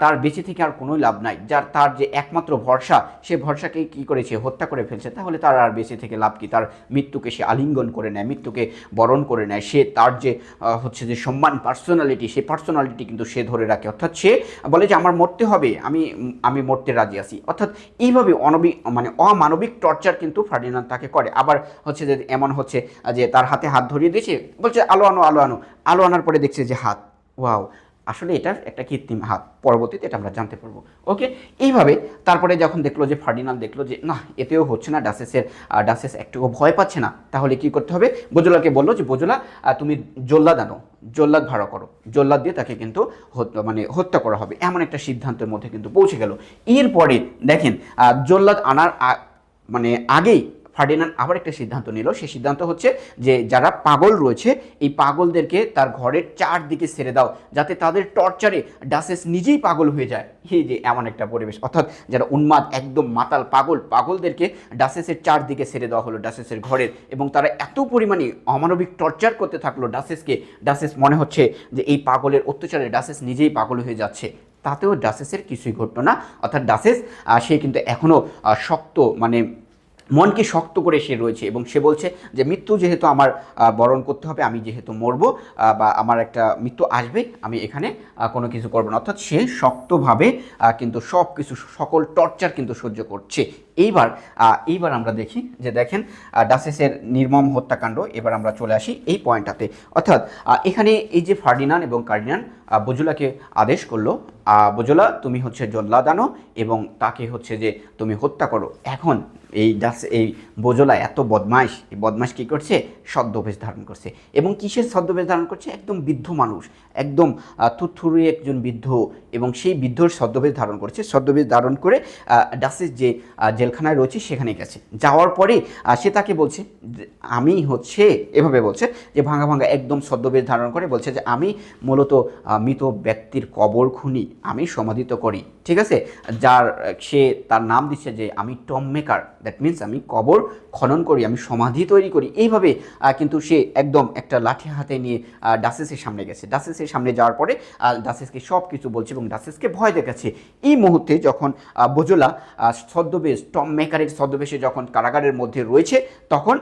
তার বেঁচে থেকে আর কোনো লাভ নাই, তার যে একমাত্র ভরসা, সে ভরসাকে কী করেছে, হত্যা করে ফেলছে, তাহলে তার আর বেঁচে থেকে লাভ কি। তার মৃত্যুকে সে আলিঙ্গন করে নেয়, মৃত্যুকে বরণ করে নেয়, সে তার যে হচ্ছে যে সম্মান, পার্সোনালিটি, সেই পার্সোনালিটি কিন্তু সে ধরে রাখে। অর্থাৎ সে বলে যে আমার মরতে হবে, আমি মরতে রাজি আছি। অর্থাৎ এইভাবে অমানবিক টর্চার কিন্তু ফার্ডিনান্দ তাকে করে। আবার হচ্ছে যে এমন হচ্ছে যে তার হাতে হাত ধরিয়ে দিয়েছে, বলছে আলো আনো আলো আনো, আলো আনার পরে দেখছে যে হাত, ওয়াও, আসলে এটার একটা কৃত্রিম হাত। পরবর্তীতে এটা আমরা জানতে পারবো। ওকে, এইভাবে তারপরে যখন দেখলো যে ফার্ডিনান্দ দেখলো যে না, এতেও হচ্ছে না, ডাচেস একটুও ভয় পাচ্ছে না, তাহলে কি করতে হবে, বোজোলাকে বললো যে বোজোলা তুমি জল্লাদ আনো, জল্লাদ ভাড়া করো, জল্লাদ দিয়ে তাকে কিন্তু হত্যা করা হবে, এমন একটা সিদ্ধান্তের মধ্যে কিন্তু পৌঁছে গেল। এরপরে দেখেন জল্লাদ আনার আগেই ফার্ডিনান্দ আবার একটা সিদ্ধান্ত নিল। সেই সিদ্ধান্ত হচ্ছে যে যারা পাগল রয়েছে, এই পাগলদেরকে তার ঘরের চারদিকে ছেড়ে দাও, যাতে তাদের টর্চারে ডাচেস নিজেই পাগল হয়ে যায়। এই যে এমন একটা পরিবেশ, অর্থাৎ যারা উন্মাদ, একদম মাতাল পাগলদেরকে ডাচেসের চারদিকে ছেড়ে দেওয়া হলো, ডাচেসের ঘরের, এবং তারা এত পরিমাণে অমানবিক টর্চার করতে থাকলো ডাচেসকে। ডাচেস মনে হচ্ছে যে এই পাগলের অত্যাচারে ডাচেস নিজেই পাগল হয়ে যাচ্ছে, তাতেও ডাচেসের কিছুই ঘটলো না। অর্থাৎ ডাচেস সে কিন্তু এখনও শক্ত, মনকে শক্ত করে সে রয়েছে, এবং সে বলছে যে মৃত্যু যেহেতু আমার বরণ করতে হবে, আমি যেহেতু মরবো বা আমার একটা মৃত্যু আসবে, আমি এখানে কোনো কিছু করবো না। অর্থাৎ সে শক্তভাবে কিন্তু সব কিছু, সকল টর্চার কিন্তু সহ্য করছে। এইবার আমরা দেখি যে দেখেন ডাচেসের নির্মম হত্যাকাণ্ড। এবার আমরা চলে আসি এই পয়েন্টটাতে। অর্থাৎ এখানে এই যে ফার্ডিনান্দ এবং কার্ডিনান্দ বোজোলাকে আদেশ করলো, বোজোলা তুমি হচ্ছে জল্লাদ আনো এবং তাকে হচ্ছে যে তুমি হত্যা করো। এখন এই বোজোলা এত বদমাইশ, এই বদমাইশ কী করছে, ছদ্মবেশ ধারণ করছে। এবং কিসের ছদ্মবেশ ধারণ করছে, একদম বৃদ্ধ মানুষ, একদম থুরথুরি একজন বৃদ্ধ, এবং সেই বৃদ্ধর ছদ্মবেশ ধারণ করছে। ছদ্মবেশ ধারণ করে ডাচেস যে জেলখানায় রয়েছে সেখানে গেছে। যাওয়ার পরে সে তাকে বলছে, আমি হচ্ছে এভাবে বলছে যে ভাঙা একদম ছদ্মবেশ ধারণ করে বলছে যে আমি মূলত মৃত ব্যক্তির কবর খুনি, আমি সমাধিত করি, ঠিক আছে, সে তার নাম দিচ্ছে যে আমি টম মেকার, দ্যাট মিনস আমি কবর খনন করি, আমি সমাধি তৈরি করি। এইভাবে কিন্তু সে একদম একটা লাঠি হাতে নিয়ে ডাচেসের সামনে গেছে। ডাচেসের সামনে যাওয়ার পরে ডাচেসকে সব কিছু বলছে এবং ডাচেসকে ভয় দেখাচ্ছে। এই মুহূর্তে যখন বোজোলা ছদ্মবেশ, টম মেকারের ছদ্মবেশে যখন কারাগারের মধ্যে রয়েছে, তখন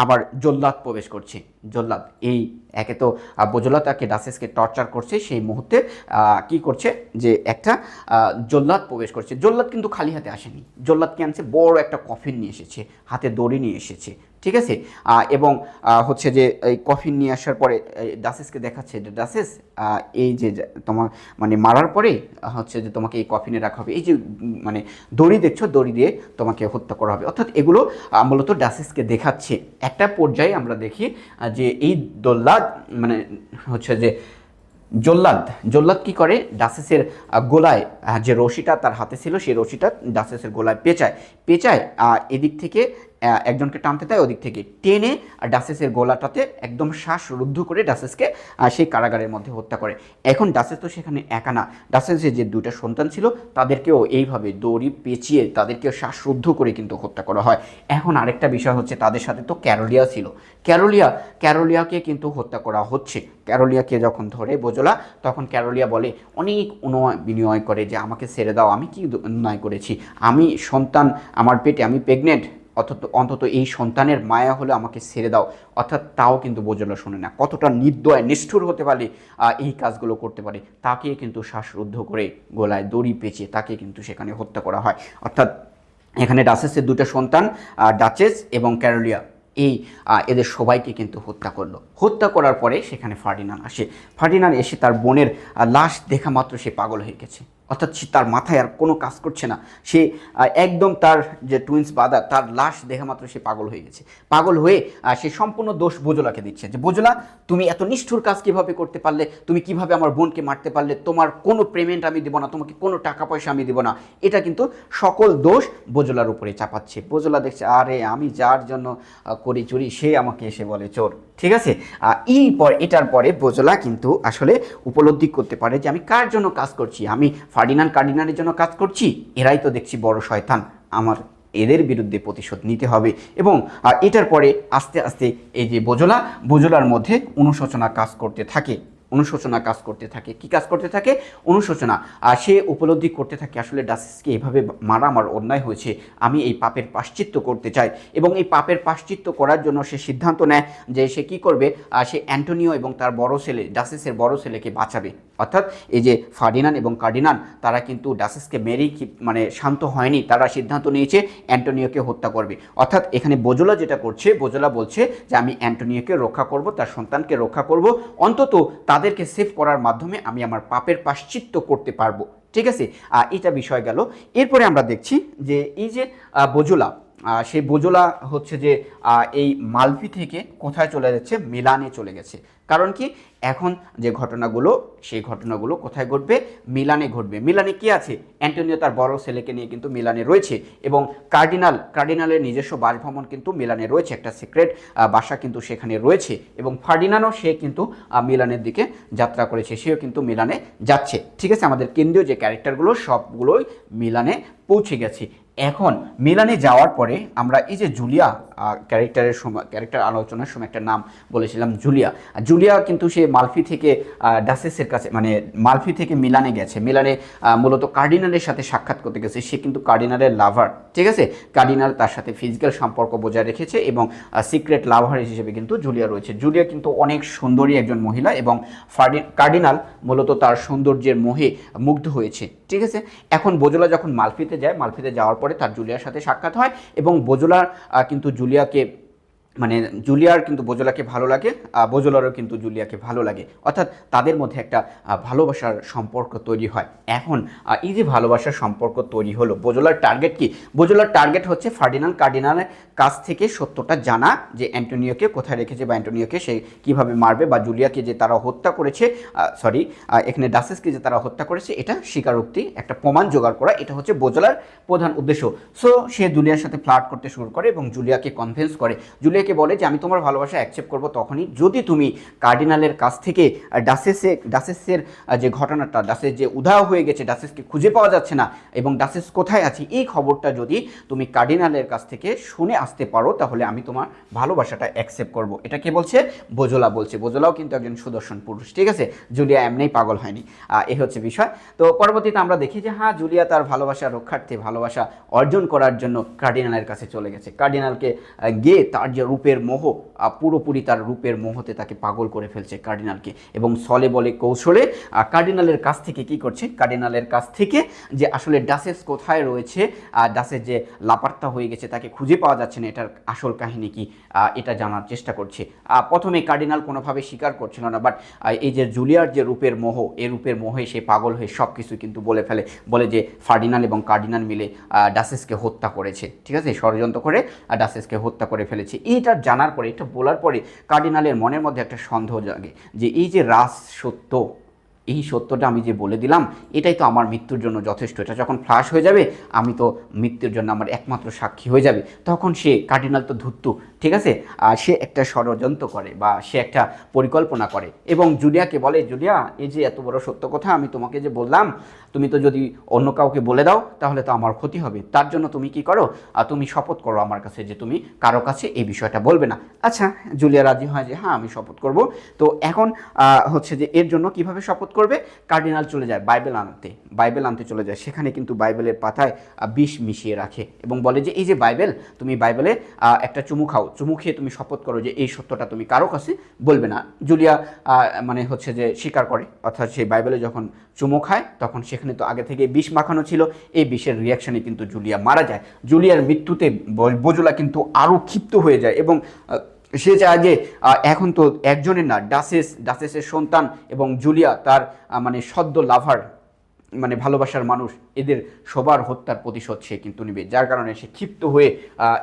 আবার জল্লাদ প্রবেশ করছে। জল্লাদ একে তো বোজোলা তাকে ডাচেসকে টর্চার করছে, সেই মুহূর্তে কি করছে যে একটা জল্লাদ প্রবেশ করছে। জল্লাদ কিন্তু খালি হাতে আসেনি, জল্লাদ কি আনছে, বড় একটা কফিন নিয়ে এসেছে, হাতে দড়ি নিয়ে এসেছে, ঠিক আছে। এবং হচ্ছে যে এই কফিন নিয়ে আসার পরে ডাচেসকে দেখাচ্ছে যে ডাচেস এই যে তোমার মারার পরে হচ্ছে যে তোমাকে এই কফিনে রাখা হবে, এই যে দড়ি দেখছো, দড়ি দিয়ে তোমাকে হত্যা করা হবে। অর্থাৎ এগুলো মূলত ডাচেসকে দেখাচ্ছে। একটা পর্যায়ে আমরা দেখি যে এই জল্লাদ হচ্ছে যে জল্লাদ কি করে, ডাচেসের গোলায় যে রশিটা তার হাতে ছিল, সেই রশিটা ডাচেসের গোলায় পেঁচায় এদিক থেকে একজনকে টানতে দেয়, ওদিক থেকে টেনে ডাচেসের গলাটাতে একদম শ্বাসরুদ্ধ করে ডাচেসকে সেই কারাগারের মধ্যে হত্যা করে। এখন ডাচেস তো সেখানে একা না, ডাচেসের যে দুইটা সন্তান ছিল তাদেরকেও এইভাবে দড়ি পেঁচিয়ে তাদেরকেও শ্বাসরুদ্ধ করে কিন্তু হত্যা করা হয়। এখন আরেকটা বিষয় হচ্ছে, তাদের সাথে তো ক্যারোলিয়া ছিল, ক্যারোলিয়াকে কিন্তু হত্যা করা হচ্ছে। ক্যারোলিয়াকে যখন ধরে বোজোলা, তখন ক্যারোলিয়া বলে, অনেক বিনয় করে যে আমাকে ছেড়ে দাও, আমি কি অন্যায় করেছি, আমি সন্তান আমার পেটে, আমি প্রেগনেন্ট, অন্তত এই সন্তানের মায়া হলে আমাকে ছেড়ে দাও। অর্থাৎ তাও কিন্তু বোজোলা শোনে না। কতটা নির্দয় নিষ্ঠুর হতে পারে এই কাজগুলো করতে পারে, তাকে কিন্তু শ্বাসরুদ্ধ করে গলায় দড়ি পেঁচিয়ে তাকে কিন্তু সেখানে হত্যা করা হয়। অর্থাৎ এখানে ডাচেসের দুটো সন্তান, ডাচেস এবং ক্যারোলিয়া, এদের সবাইকে কিন্তু হত্যা করলো। হত্যা করার পরে সেখানে ফার্ডিনান্দ এসে তার বোনের লাশ দেখা মাত্র সে পাগল হয়ে গেছে। অর্থাৎ তার মাথায় আর কোনো কাজ করছে না, সে একদম তার যে টুইন্স ব্রাদার, তার লাশ দেখা মাত্র সে পাগল হয়ে গেছে। পাগল হয়ে সে সম্পূর্ণ দোষ বোজোলাকে দিচ্ছে যে বোজোলা, তুমি এত নিষ্ঠুর কাজ কীভাবে করতে পারলে, তুমি কিভাবে আমার বোনকে মারতে পারলে, তোমার কোনো পেমেন্ট আমি দেবো না, তোমাকে কোনো টাকা পয়সা আমি দেবো না। এটা কিন্তু সকল দোষ বোজোলার উপরে চাপাচ্ছে। বোজোলা দেখছে, আরে আমি যার জন্য করি চুরি, সে আমাকে এসে বলে চোর, ঠিক আছে। এটার পরে বোজোলা কিন্তু আসলে উপলব্ধি করতে পারে যে আমি কার জন্য কাজ করছি, আমি ফার্ডিনান্দ কার্ডিনান্ডের জন্য কাজ করছি, এরাই তো দেখছি বড় শয়তান, আমার এদের বিরুদ্ধে প্রতিশোধ নিতে হবে। এবং এটার পরে আস্তে আস্তে এই যে বোজলার মধ্যে অনুশোচনা কাজ করতে থাকে, কি কাজ করতে থাকে? অনুশোচনা। সে উপলব্ধি করতে থাকে আসলে ডাসেসকে এভাবে মারা আমার অন্যায় হয়েছে, আমি এই পাপের প্রায়শ্চিত্ত করতে চাই। এবং এই পাপের প্রায়শ্চিত্ত করার জন্য সে সিদ্ধান্ত নেয় যে সে কি করবে, সে অ্যান্টোনিও এবং তার বড় ছেলে, ডাসেসের বড় ছেলেকে বাঁচাবে। অর্থাৎ এই যে ফার্ডিনান্ড এবং কার্ডিনান্ড তারা কিন্তু ডাসেসকে মেরেই মানে শান্ত হয়নি, তারা সিদ্ধান্ত নিয়েছে অ্যান্টোনিওকে হত্যা করবে। অর্থাৎ এখানে বোজোলা যেটা করছে, বোজোলা বলছে যে আমি অ্যান্টোনিওকে রক্ষা করব, তার সন্তানকে রক্ষা করব, অন্তত তাদেরকে সেভ করার মাধ্যমে আমি আমার পাপের প্রায়শ্চিত্ত করতে পারবো। ঠিক আছে, এটা বিষয় গেল। এরপরে আমরা দেখছি যে এই যে বোজোলা, সেই বোজোলা হচ্ছে যে এই মালফি থেকে কোথায় চলে যাচ্ছে? মিলানে চলে গেছে। কারণ কি? এখন যে ঘটনাগুলো, সেই ঘটনাগুলো কোথায় ঘটবে? মিলানে ঘটবে। মিলানে কি আছে? অ্যান্টোনিও তার বড় ছেলেকে নিয়ে কিন্তু মিলানে রয়েছে, এবং কার্ডিনালের নিজস্ব বাসভবন কিন্তু মিলানে রয়েছে, একটা সিক্রেট বাসা কিন্তু সেখানে রয়েছে। এবং ফার্ডিনান্ডও সে কিন্তু মিলানের দিকে যাত্রা করেছে, সেও কিন্তু মিলানে যাচ্ছে। ঠিক আছে, আমাদের কেন্দ্রীয় যে ক্যারেক্টারগুলো সবগুলোই মিলানে পৌঁছে গেছে। এখন মিলানে যাওয়ার পরে আমরা এই যে জুলিয়া ক্যারেক্টার আলোচনার সময় একটা নাম বলেছিলাম, জুলিয়া কিন্তু সে মালফি থেকে ডাসেসের কাছে, মানে মালফি থেকে মিলানে গেছে। মিলানে মূলত কার্ডিনালের সাথে সাক্ষাৎ করতে গেছে। সে কিন্তু কার্ডিনালের লাভার। ঠিক আছে, কার্ডিনাল তার সাথে ফিজিক্যাল সম্পর্ক বজায় রেখেছে, এবং সিক্রেট লাভার হিসেবে কিন্তু জুলিয়া রয়েছে। জুলিয়া কিন্তু অনেক সুন্দরী একজন মহিলা, এবং কার্ডিনাল মূলত তার সৌন্দর্যের মোহে মুগ্ধ হয়েছে। ঠিক আছে, এখন বোজোলা যখন মালফিতে যায়, মালফিতে যাওয়ার পরে তার জুলিয়ার সাথে সাক্ষাৎ হয়, এবং বোজোলার কিন্তু জুলিয়ার কিন্তু বোজোলাকে ভালো লাগে, বোজোলারও কিন্তু জুলিয়াকে ভালো লাগে। অর্থাৎ তাদের মধ্যে একটা ভালোবাসার সম্পর্ক তৈরি হয়। এখন এই যে ভালোবাসার সম্পর্ক তৈরি হলো, বোজোলার টার্গেট কি? বোজোলার টার্গেট হচ্ছে কার্ডিনালের কাছ থেকে সত্যটা জানা, যে অ্যান্টোনিওকে কোথায় রেখেছে, বা অ্যান্টোনিওকে সে কীভাবে মারবে, বা জুলিয়াকে যে তারা হত্যা করেছে, এখানে ডাসেসকে যে তারা হত্যা করেছে, এটা স্বীকারোক্তি, একটা প্রমাণ জোগাড় করা, এটা হচ্ছে বোজোলার প্রধান উদ্দেশ্য। সো সে জুলিয়ার সাথে ফ্লার্ট করতে শুরু করে, এবং জুলিয়াকে কনভিন্স করে, জুলিয়াকে বলে যে আমি তোমার ভালোবাসা অ্যাকসেপ্ট করব তখনই যদি তুমি কার্ডিনালের কাছ থেকে ডাসেসের যে ঘটনাটা, ডাসেস যে উধাও হয়ে গেছে, ডাসেসকে খুঁজে পাওয়া যাচ্ছে না, এবং ডাসেস কোথায় আছে, এই খবরটা যদি তুমি কার্ডিনালের কাছ থেকে শুনে আসতে পারো, তাহলে আমি তোমার ভালোবাসাটা অ্যাকসেপ্ট করব। এটা কে বলছে? বোজোলা বলছে। বোজোলাও কিন্তু একজন সুদর্শন পুরুষ। ঠিক আছে, জুলিয়া এমনিই পাগল হয়নি, এই হচ্ছে বিষয়। তো পরবর্তীতে আমরা দেখি যে হ্যাঁ, জুলিয়া তার ভালোবাসা রক্ষার্থে, ভালোবাসা অর্জন করার জন্য কার্ডিনালের কাছে চলে গেছে। কার্ডিনালকে গিয়ে তার যে রূপের মোহ, পুরোপুরি তার রূপের মোহতে তাকে পাগল করে ফেলছে কার্ডিনালকে, এবং ছলে বলে কৌশলে কার্ডিনালের কাছ থেকে কি করছে? কার্ডিনালের কাছ থেকে যে আসলে ডাসেস কোথায় রয়েছে, ডাসেস যে লাপাত্তা হয়ে গেছে, তাকে খুঁজে পাওয়া যাচ্ছে না, এটার আসল কাহিনী কি, এটা জানার চেষ্টা করছে। প্রথমে কার্ডিনাল কোনোভাবে স্বীকার করছিল না, বাট এই যে জুলিয়ার যে রূপের মোহ, এই রূপের মোহে সে পাগল হয়ে সব কিছু কিন্তু বলে ফেলে, বলে যে ফার্ডিনান্ড এবং কার্ডিনাল মিলে ডাসেসকে হত্যা করেছে। ঠিক আছে, ষড়যন্ত্র করে ডাসেসকে হত্যা করে ফেলেছে। এইটা জানার পরে, এটা বলার পরে কার্ডিনালের মনের মধ্যে একটা সন্দেহ জাগে যে এই যে সত্য, এই সত্যটা আমি যে বলে দিলাম, এটাই তো আমার মৃত্যুর জন্য যথেষ্ট। এটা যখন ফ্লাশ হয়ে যাবে, আমি তো মৃত্যুর জন্য আমার একমাত্র সাক্ষী হয়ে যাবে। তখন সে, কার্ডিনাল তো ধূর্ত, ঠিক আছে, সে একটা ষড়যন্ত্র করে, বা সে একটা পরিকল্পনা করে, এবং জুলিয়াকে বলে, জুলিয়া, এই যে এত বড় সত্য কথা আমি তোমাকে যে বললাম, তুমি তো যদি অন্য কাউকে বলে দাও তাহলে তো আমার ক্ষতি হবে। তার জন্য তুমি কি করো? তুমি শপথ করো আমার কাছে যে তুমি কারো কাছে এই বিষয়টা বলবে না। আচ্ছা, জুলিয়া রাজি হয় যে হ্যাঁ, আমি শপথ করব। তো এখন হচ্ছে যে এর জন্য কিভাবে শপথ করবে? কার্ডিনাল চলে যায় বাইবেল আনতে চলে যায়। সেখানে কিন্তু বাইবেলের পাতায় বিষ মিশিয়ে রাখে, এবং বলে যে এই যে বাইবেল, তুমি বাইবেলে একটা চুমু খাও, চুমু খেয়ে তুমি শপথ করো যে এই সত্যটা তুমি কারো কাছে বলবে না। জুলিয়া মানে হচ্ছে যে স্বীকার করে, অর্থাৎ সেই বাইবেলে যখন চুমু খায়, তখন সেখানে তো আগে থেকে বিষ মাখানো ছিল, এই বিষের রিয়াকশানে কিন্তু জুলিয়া মারা যায়। জুলিয়ার মৃত্যুতে বোজোলা কিন্তু আরও ক্ষিপ্ত হয়ে যায়, এবং সে চায় যে এখন তো একজনের না, ডাসেসের সন্তান এবং জুলিয়া তার মানে সদ্য লাভার, মানে ভালোবাসার মানুষ, এদের সবার হত্যার প্রতিশোধ সে কিন্তু নেবে। যার কারণে সে ক্ষিপ্ত হয়ে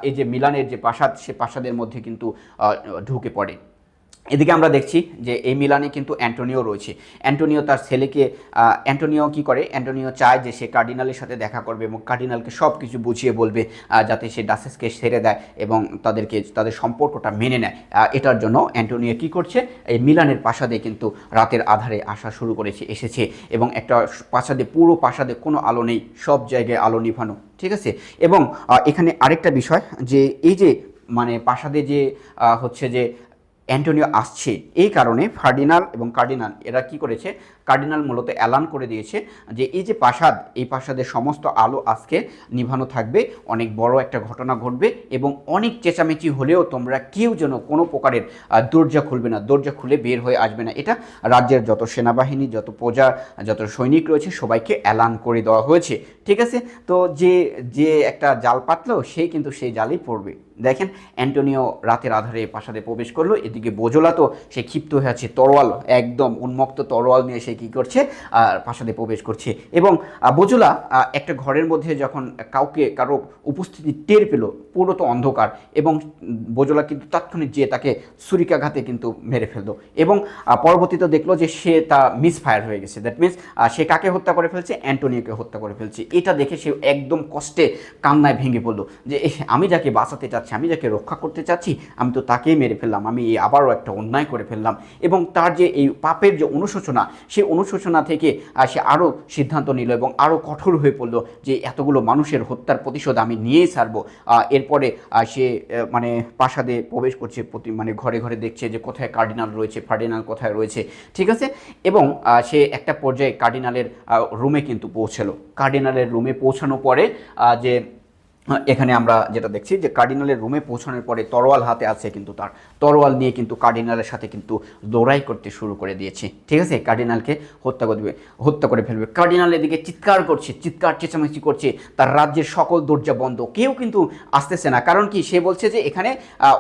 এই যে মিলানের যে প্রাসাদ, সে প্রাসাদের মধ্যে কিন্তু ঢুকে পড়ে। এদিকে আমরা দেখছি যে এই মিলানে কিন্তু অ্যান্টোনিও রয়েছে। অ্যান্টোনিও তার ছেলেকে অ্যান্টোনিও কী করে, অ্যান্টোনিও চায় যে সে কার্ডিনালের সাথে দেখা করবে এবং কার্ডিনালকে সব কিছু বুঝিয়ে বলবে যাতে সে ডাচেসকে ছেড়ে দেয় এবং তাদের সম্পর্কটা মেনে নেয়। এটার জন্য অ্যান্টোনিও কী করছে, এই মিলানের প্রাসাদে কিন্তু রাতের আধারে আসা শুরু এসেছে এবং একটা প্রাসাদে, পুরো প্রাসাদে কোনো আলো নেই, সব জায়গায় আলো নিভানো, ঠিক আছে। এবং এখানে আরেকটা বিষয় যে এই যে মানে প্রাসাদে যে হচ্ছে যে অ্যান্টোনিও আসছে, এই কারণে ফার্ডিনাল এবং কার্ডিনাল এরা কি করেছে, কার্ডিনাল মূলত অ্যালান করে দিয়েছে যে এই যে প্রাসাদ, এই প্রাসাদের সমস্ত আলো আজকে নিভানো থাকবে, অনেক বড় একটা ঘটনা ঘটবে এবং অনেক চেঁচামেচি হলেও তোমরা কেউ যেন কোনো প্রকারের দরজা খুলবে না, দরজা খুলে বের হয়ে আসবে না। এটা রাজ্যের যত সেনাবাহিনী, যত প্রজা, যত সৈনিক রয়েছে সবাইকে অ্যালান করে দেওয়া হয়েছে, ঠিক আছে। তো যে যে একটা জাল পাতলো সেই কিন্তু সেই জালেই পড়বে। দেখেন অ্যান্টোনিও রাতের আধারে প্রাসাদে প্রবেশ করলো, এদিকে বোজোলা তো সে ক্ষিপ্ত হয়ে আছে, তরোয়াল একদম উন্মুক্ত তরোয়াল নিয়ে সে কী করছে, প্রাসাদে প্রবেশ করছে। এবং বোজোলা একটা ঘরের মধ্যে যখন কারো উপস্থিতি টের পেল, পুরো তো অন্ধকার, এবং বোজোলা কিন্তু তাৎক্ষণিক যে তাকে ছুরিকাঘাতে কিন্তু মেরে ফেললো এবং পরবর্তীতে দেখলো যে সে তা মিসফায়ার হয়ে গেছে। দ্যাট মিনস সে কাকে হত্যা করে ফেলছে, অ্যান্টোনিওকে হত্যা করে ফেলছে। এটা দেখে সে একদম কষ্টে কান্নায় ভেঙে পড়লো যে আমি যাকে বাঁচাতে চাচ্ছি, আমি যাকে রক্ষা করতে চাচ্ছি, আমি তো তাকেই মেরে ফেললাম, আমি আবারও একটা অন্যায় করে ফেললাম। এবং তার যে এই পাপের যে অনুশোচনা, সেই অনুশোচনা থেকে সে আরও সিদ্ধান্ত নিল এবং আরও কঠোর হয়ে পড়লো যে এতগুলো মানুষের হত্যার প্রতিশোধ আমি নিয়েই ছাড়বো। এরপরে সে মানে প্রাসাদে প্রবেশ করছে, মানে ঘরে ঘরে দেখছে যে কোথায় কার্ডিনাল রয়েছে, ফার্ডিনাল কোথায় রয়েছে, ঠিক আছে। এবং সে একটা পর্যায়ে কার্ডিনালের রুমে কিন্তু পৌঁছালো। কার্ডিনালের রুমে পৌঁছানোর পরে যে এখানে আমরা যেটা দেখছি যে কার্ডিনালের রুমে পৌঁছানোর পরে তরোয়াল হাতে আছে, কিন্তু তার তরোয়াল নিয়ে কিন্তু কার্ডিনালের সাথে কিন্তু লড়াই করতে শুরু করে দিয়েছে, ঠিক আছে। কার্ডিনালকে হত্যা করে ফেলবে। কার্ডিনাল এদিকে চিৎকার করছে, চেঁচামেচি করছে, তার রাজ্যের সকল দরজা বন্ধ, কেউ কিন্তু আসতেছে না। কারণ কি, সে বলছে যে এখানে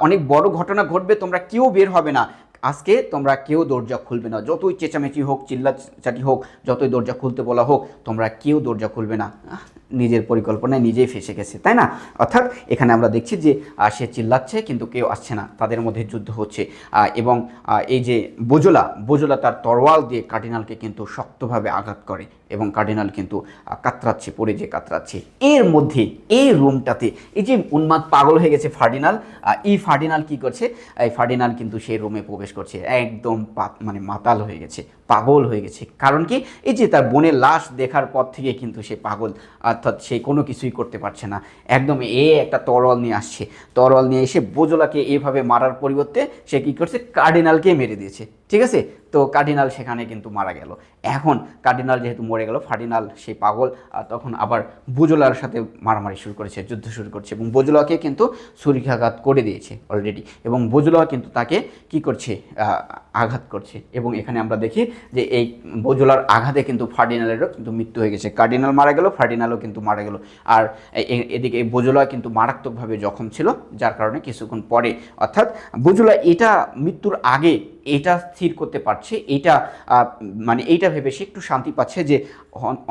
অনেক বড় ঘটনা ঘটবে, তোমরা কেউ বের হবে না, আজকে তোমরা কেউ দরজা খুলবে না, যতই চেঁচামেচি হোক, চিল্লাচাটি হোক, যতই দরজা খুলতে বলা হোক, তোমরা কেউ দরজা খুলবে না। নিজের পরিকল্পনায় নিজেই ফেসে গেছে, তাই না? অর্থাৎ এখানে আমরা দেখছি যে সে চিল্লাচ্ছে কিন্তু কেউ আসছে না, তাদের মধ্যে যুদ্ধ হচ্ছে। এবং এই যে বোজোলা তার তরোয়াল দিয়ে কার্ডিনালকে কিন্তু শক্তভাবে আঘাত করে এবং কার্ডিনাল কিন্তু কাতরাচ্ছে, পড়ে যে কাতরাচ্ছে। এর মধ্যে এই রুমটাতে এই যে উন্মাদ পাগল হয়ে গেছে ফার্ডিনাল, এই ফার্ডিনাল কী করছে, এই ফার্ডিনাল কিন্তু সেই রুমে প্রবেশ করছে একদম মানে মাতাল হয়ে গেছে, পাগল হয়ে গেছে। কারণ কি, এই যে তার বোনের লাশ দেখার পর থেকে কিন্তু সে পাগল, অর্থাৎ সে কোনো কিছুই করতে পারছে না। একদম একটা তরোয়াল নিয়ে আসছে, তরোয়াল নিয়ে এসে বোজোলাকে এইভাবে মারার পরিবর্তে সে কী করছে, কার্ডিনালকে মেরে দিয়েছে, ঠিক আছে। তো কার্ডিনাল সেখানে কিন্তু মারা গেল। এখন কার্ডিনাল যেহেতু মরে গেল, ফার্ডিনাল সেই পাগল তখন আবার বোজোলার সাথে মারামারি শুরু করেছে, যুদ্ধ শুরু করছে এবং বোজোলাকে কিন্তু ছুরিকাঘাত করে দিয়েছে অলরেডি। এবং বোজোলা কিন্তু তাকে কি করছে, আঘাত করছে। এবং এখানে আমরা দেখি যে এই বোজোলার আঘাতে কিন্তু ফার্ডিনালেরও কিন্তু মৃত্যু হয়ে গেছে। কার্ডিনাল মারা গেল, ফার্ডিনালও কিন্তু মারা গেল। আর এদিকে এই বোজোলা কিন্তু মারাত্মকভাবে জখম ছিল, যার কারণে কিছুক্ষণ পরে, অর্থাৎ বোজোলা এটা মৃত্যুর আগে এটা স্থির করতে পারছে, এইটা মানে এইটা ভেবে সে একটু শান্তি পাচ্ছে যে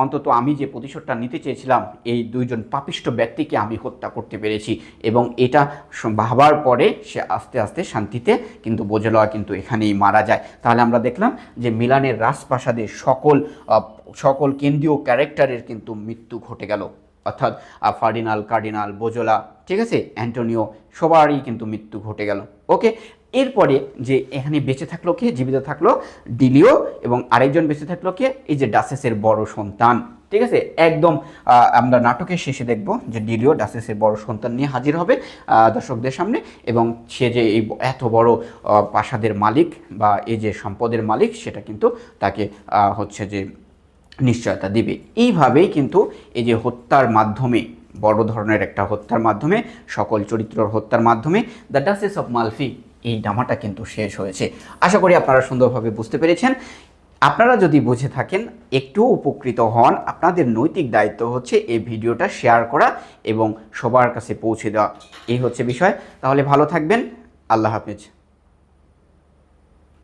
অন্তত আমি যে প্রতিশোধটা নিতে চেয়েছিলাম, এই দুইজন পাপিষ্ঠ ব্যক্তিকে আমি হত্যা করতে পেরেছি। এবং এটা ভাবার পরে সে আস্তে আস্তে শান্তিতে কিন্তু বোজোলা কিন্তু এখানেই মারা যায়। তাহলে আমরা দেখলাম যে মিলানের রাজপ্রাসাদে সকল কেন্দ্রীয় ক্যারেক্টারের কিন্তু মৃত্যু ঘটে গেল, অর্থাৎ ফার্ডিনাল, কার্ডিনাল, বোজোলা, ঠিক আছে, অ্যান্টোনিও, সবারই কিন্তু মৃত্যু ঘটে গেল। ওকে, এরপরে যে এখানে বেঁচে থাকলো কে, জীবিত থাকলো ডিলিও, এবং আরেকজন বেঁচে থাকলো কে, এই যে ডাচেসের বড় সন্তান, ঠিক আছে। একদম আমরা নাটকের শেষে দেখব যে ডিলিও ডাচেসের বড় সন্তান নিয়ে হাজির হবে দর্শকদের সামনে, এবং সে যে এই এত বড় প্রাসাদের মালিক বা এই যে সম্পদের মালিক, সেটা কিন্তু তাকে হচ্ছে যে নিশ্চয়তা দিবে। এইভাবেই কিন্তু এই যে হত্যার মাধ্যমে, বড় ধরনের একটা হত্যার মাধ্যমে, সকল চরিত্রর হত্যার মাধ্যমে দ্য ডাচেস অফ মালফি এই ড্রামাটা কিন্তু শেষ হয়েছে। আশা করি আপনারা সুন্দরভাবে বুঝতে পেরেছেন। আপনারা যদি বুঝে থাকেন, একটু উপকৃত হন, আপনাদের নৈতিক দায়িত্ব হচ্ছে এই ভিডিওটা শেয়ার করা এবং সবার কাছে পৌঁছে দেওয়া, এই হচ্ছে বিষয়। তাহলে ভালো থাকবেন, আল্লাহ হাফেজ।